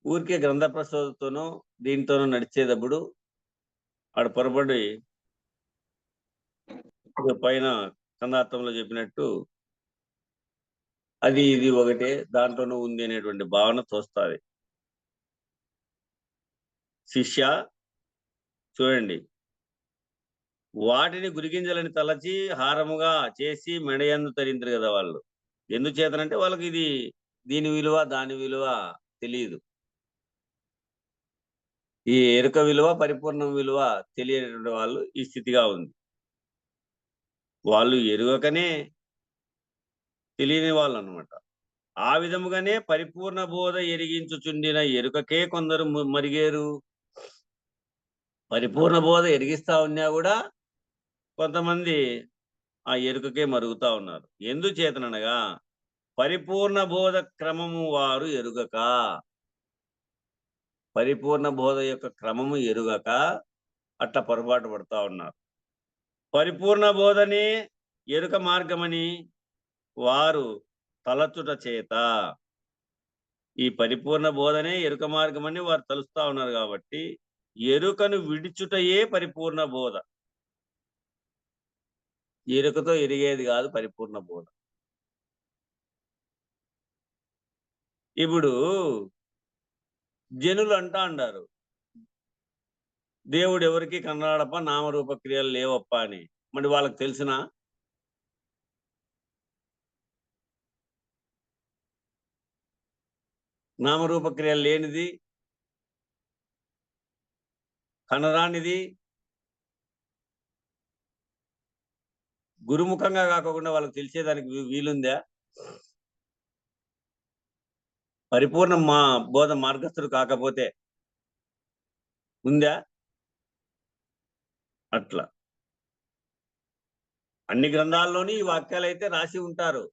ఊరికే గ్రంథ ప్రసోదతోనో దీంతోనో నడిచేటప్పుడు ఆడ పొరపడి పైన కందార్థంలో చెప్పినట్టు అది ఇది ఒకటే, దాంట్లోనూ ఉంది అనేటువంటి భావన తోస్తుంది. శిష్య చూడండి, వాటిని గురిగింజలని తలచి హారముగా చేసి మెడయందు తరింతరు కదా వాళ్ళు. ఎందుచేతనంటే వాళ్ళకి దీని విలువ దాని విలువ తెలియదు. ఈ ఎరుక విలువ, పరిపూర్ణం విలువ తెలియనటువంటి వాళ్ళు ఈ స్థితిగా ఉంది. వాళ్ళు ఎరుగకనే తెలియని వాళ్ళు అన్నమాట. ఆ విధముగానే పరిపూర్ణ బోధ ఎరిగించుచుండిన ఎరుకకే కొందరు మరిగేరు. పరిపూర్ణ బోధ ఎరిగిస్తా ఉన్నా కూడా కొంతమంది ఆ ఎరుకకే మరుగుతా ఉన్నారు. ఎందుచేతనగా పరిపూర్ణ బోధ క్రమము వారు ఎరుగక, పరిపూర్ణ బోధ యొక్క క్రమము ఎరుగక అట్లా పొరపాటు పడుతూ ఉన్నారు. పరిపూర్ణ బోధనే ఎరుక మార్గమని వారు తలచుట చేత, ఈ పరిపూర్ణ బోధనే ఎరుక మార్గమని వారు తలుస్తా ఉన్నారు కాబట్టి ఎరుకను విడిచుటయే పరిపూర్ణ బోధ. ఎరుకతో ఎరిగేది కాదు పరిపూర్ణ బోధ. ఇప్పుడు జనులు అంటా అంటారు, దేవుడు ఎవరికి కనరాడప్ప, నామరూప క్రియలు లేవప్ప అని. మరి వాళ్ళకి తెలిసినా? నామరూప క్రియలు లేనిది, కనరానిది, గురుముఖంగా కాకుండా వాళ్ళకి తెలిసేదానికి వీలుందా? పరిపూర్ణ బోధ మార్గస్థుడు కాకపోతే ఉందా? అట్లా అన్ని గ్రంథాల్లోని ఈ వాక్యాలు అయితే రాసి ఉంటారు.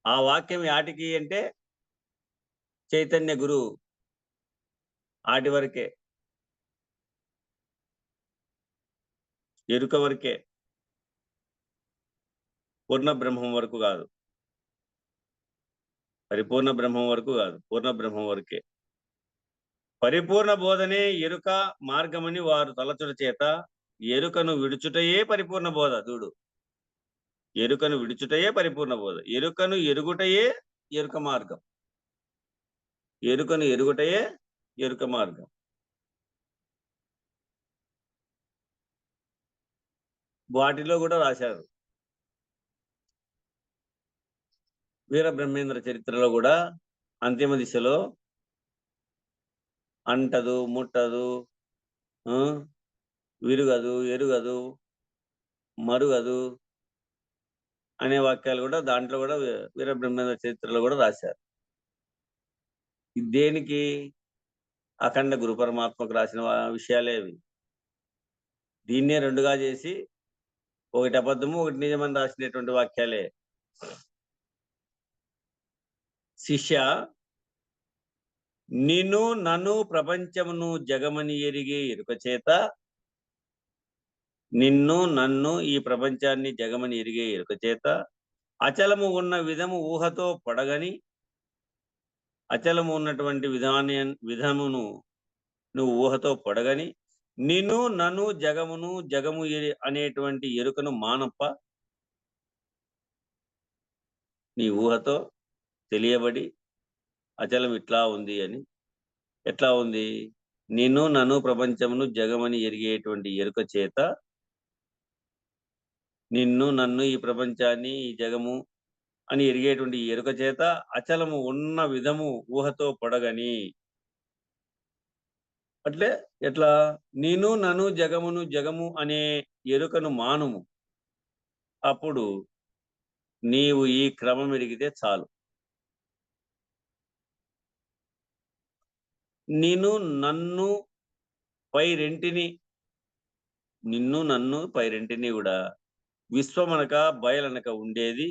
ఆ వాక్యం యాటికి అంటే చైతన్య గురు ఆటి వరకే, ఎరుక వరకే, పూర్ణ బ్రహ్మం వరకు కాదు, పరిపూర్ణ బ్రహ్మం వరకు కాదు, పూర్ణ బ్రహ్మం వరకే. పరిపూర్ణ బోధనే ఎరుక మార్గమని వారు తలచుట చేత ఎరుకను విడుచుటయే పరిపూర్ణ బోధ. చూడు, ఎరుకను విడుచుటయే పరిపూర్ణ బోధ, ఎరుకను ఎరుగుటయే ఎరుక మార్గం, ఎరుకను ఎరుగుటయే ఎరుక మార్గం. వాటిలో కూడా రాశారు. వీరబ్రహ్మేంద్ర చరిత్రలో కూడా అంతిమ దిశలో అంటదు, ముట్టదు, విరుగదు, ఎరుగదు, మరుగదు అనే వాక్యాలు కూడా దాంట్లో కూడా వీరబ్రహ్మేంద్ర చరిత్రలో కూడా రాశారు. దేనికి? అఖండ గురు పరమాత్మకు రాసిన విషయాలే అవి. దీన్నే రెండుగా చేసి ఒకటి అబద్ధము ఒకటి నిజమని రాసినటువంటి వాక్యాలే. శిష్య, నిన్ను నన్ను ప్రపంచమును జగమని ఎరిగే ఎరుక చేత, నిన్ను నన్ను ఈ ప్రపంచాన్ని జగమని ఎరిగే ఎరుక చేత అచలము ఉన్న విధము ఊహతో పడగని, అచలము ఉన్నటువంటి విధమును నువ్వు ఊహతో పడగని, నిన్ను నన్ను జగమును జగము అనేటువంటి ఎరుకను మానప్ప. నీ ఊహతో తెలియబడి అచలం ఇట్లా ఉంది అని. ఎట్లా ఉంది? నిన్ను నన్ను ప్రపంచమును జగమని ఎరిగేటువంటి ఎరుక చేత, నిన్ను నన్ను ఈ ప్రపంచాన్ని ఈ జగము అని ఎరిగేటువంటి ఎరుక చేత అచలము ఉన్న విధము ఊహతో పొడగని. అట్లే ఎట్లా? నేను నన్ను జగమును జగము అనే ఎరుకను మానుము, అప్పుడు నీవు ఈ క్రమం ఎరిగితే చాలు. నిన్ను నన్ను పై రెంటిని కూడా విశ్వమనక బయలనక ఉండేది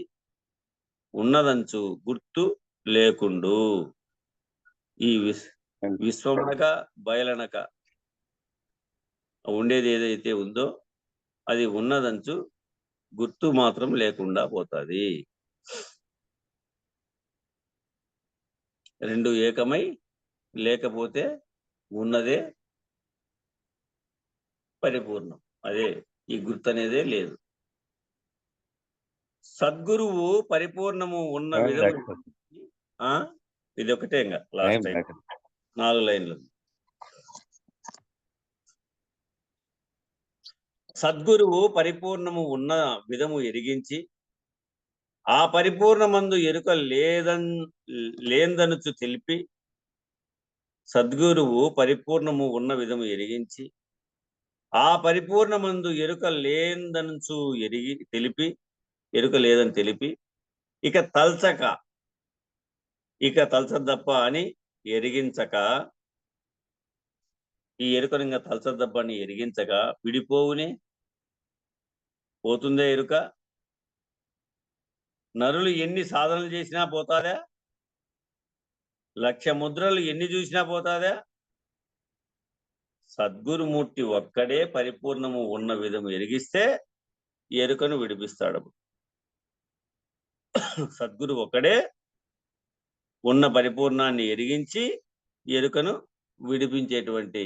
ఉన్నదంచు గుర్తు లేకుండు. ఈ విశ్వమనక బయలనక ఉండేది ఏదైతే ఉందో అది ఉన్నదంచు గుర్తు మాత్రం లేకుండా పోతుంది. రెండు ఏకమై లేకపోతే ఉన్నదే పరిపూర్ణం, అదే ఈ గుర్తు అనేదే లేదు. సద్గురువు పరిపూర్ణము ఉన్న విధము. ఇది ఒకటే ఇంకా లాస్ట్ టైం 4 లైన్లు. సద్గురువు పరిపూర్ణము ఉన్న విధము ఎరిగించి ఆ పరిపూర్ణమందు ఎరుక లేదనుచు తెలిపి, సద్గురువు పరిపూర్ణము ఉన్న విధము ఎరిగించి ఆ పరిపూర్ణమందు ఎరుక లేదనుచు తెలిపి, ఎరుక లేదని తెలిపి, ఇక తలచదప్ప అని ఎరిగించక, ఈ ఎరుకను ఇంకా తలచదప్ప అని ఎరిగించక విడిపోవునే పోతుందే ఎరుక. నరులు ఎన్ని సాధనలు చేసినా పోతాదా? 1,00,000 ముద్రలు ఎన్ని చూసినా పోతాదా? సద్గురుమూర్తి ఒక్కడే పరిపూర్ణము ఉన్న విధము ఎరిగిస్తే ఎరుకను విడిపిస్తాడు. సద్గురు ఒక్కడే ఉన్న పరిపూర్ణాన్ని ఎరిగించి ఎరుకను విడిపించేటువంటి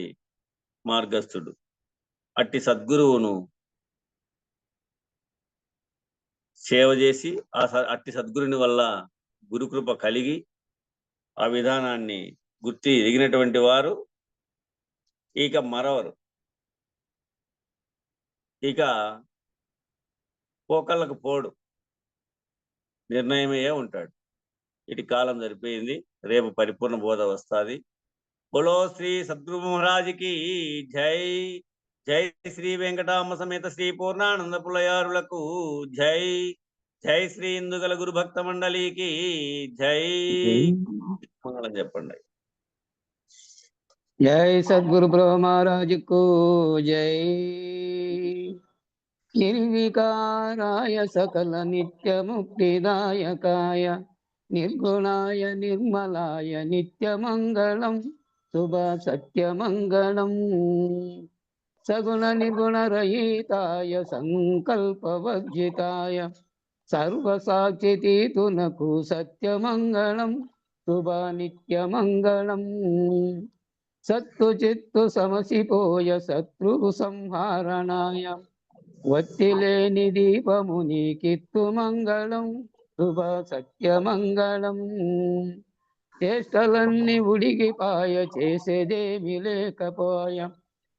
మార్గస్థుడు. అట్టి సద్గురువును సేవ చేసి అట్టి సద్గురుని వల్ల గురుకృప కలిగి ఆ విధానాన్ని గుర్తి ఎరిగినటువంటి వారు ఇక మరవరు, ఇక పోకళ్ళకు పోడు, నిర్ణయమయ్యే ఉంటాడు. ఇటు కాలం సరిపోయింది, రేపు పరిపూర్ణ బోధ వస్తుంది. బోలో శ్రీ సద్గురు మహారాజుకి జై. జై శ్రీ వెంకటామ సమేత శ్రీ పూర్ణానంద పులయారులకు జై. జై శ్రీ ఇందుగల గురు భక్త మండలికి జై. మంగళం చెప్పండి. జై సద్గురు ప్రభు మహారాజుకు జై. నిర్వికారాయ సకల నిత్య ముక్తిదాయకాయ నిర్గుణాయ నిర్మలాయ నిత్యమంగళం శుభ సత్యమంగళం సగుణ నిర్గుణ రహితాయ సంకల్పవర్జితాయ సర్వసాక్షితీతునకు సత్యమంగళం శుభ నిత్యమంగళం సత్తు చిత్తు సమసిపోయ శత్రు సంహారణాయ వత్తిలేని దీపముని కిత్తు మంగళం శుభ సత్యమంగళం చేష్టలన్నీ ఉడిగిపాయ చేసేదేమి లేకపోయ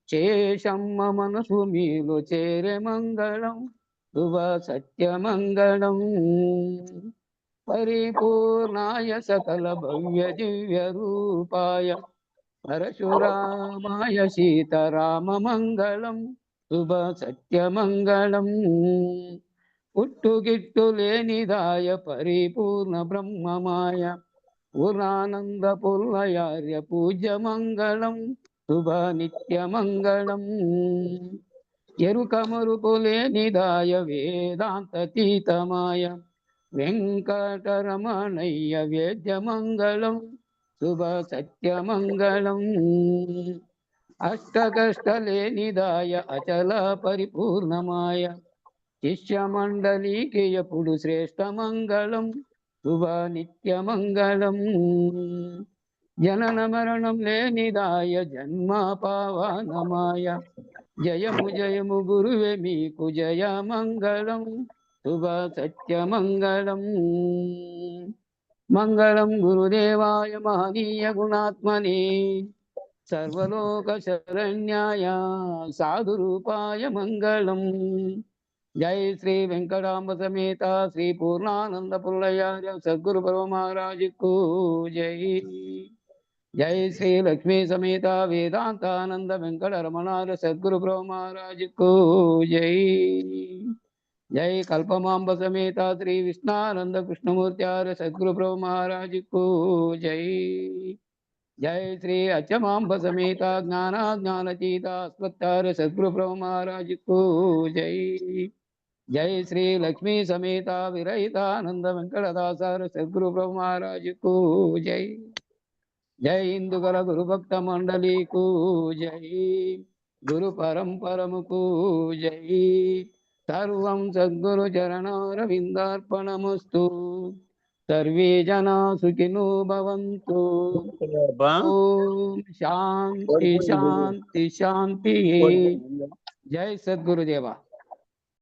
శేషమ్మ మనసు మీలు చేరే మంగళం శుభ సత్యమంగళం పరిపూర్ణాయ సకల భవ్య దివ్య రూపాయ పరశురామాయ సీతారామ మంగళం శుభ సత్యమంగళం పుట్టుగిట్టు లేనిదాయ పరిపూర్ణ బ్రహ్మమాయ పూర్ణానంద పుల్లయార్య పూజ్య మంగళం శుభ నిత్యమంగళం ఎరుక మరుపు లేనిదాయ వేదాంతతీతమాయ వెంకటరమణయ్య వేద్యమంగళం శుభ సత్యమంగళం అష్టకష్టలేనిదాయ అచల పరిపూర్ణమాయ శిష్యమండలికి ఎప్పుడు శ్రేష్టమంగళం శుభ నిత్యమంగళం జనన మరణం లేనిదాయ జన్మ పావనమాయ జయము జయము గురువే మీకు జయ మంగళం శుభ సత్యమంగళం మంగళం గురుదేవాయ మహనీయ గుణాత్మనే సర్వలోక శరణ్యాయ సాధు రూపాయ మంగళం జై శ్రీ వెంకటాంబ సమేత శ్రీ పూర్ణానంద పుల్లయార్య సద్గురు పరమ మహారాజుకు జై జై శ్రీ లక్ష్మీ సమేత వేదాంతానంద వెంకట రమణార్య సద్గురు పరమ మహారాజుకు జై జై కల్పమాంబ సమేత శ్రీ విష్ణానంద కృష్ణమూర్త్యార్య సద్గురు ప్రభు మహారాజుకు జై జై శ్రీ అచ్చమాంబ సమేత జ్ఞానాజ్ఞానతీత అస్మత్తార్య సద్గురు ప్రభు మహారాజుకు జై జై శ్రీ లక్ష్మీ సమేత విరహితానంద వెంకటదాసార్య సద్గురు ప్రభు మహారాజుకు జై జై ఇందుగల గురు భక్త మండలికు జై గురు పరంపరముకు జై సర్వం సద్గురు చరణారవిందార్పణమస్తు సర్వే జనా సుఖినో భవంతు ఓం శాంతి శాంతి శాంతి జై సద్గురుదేవ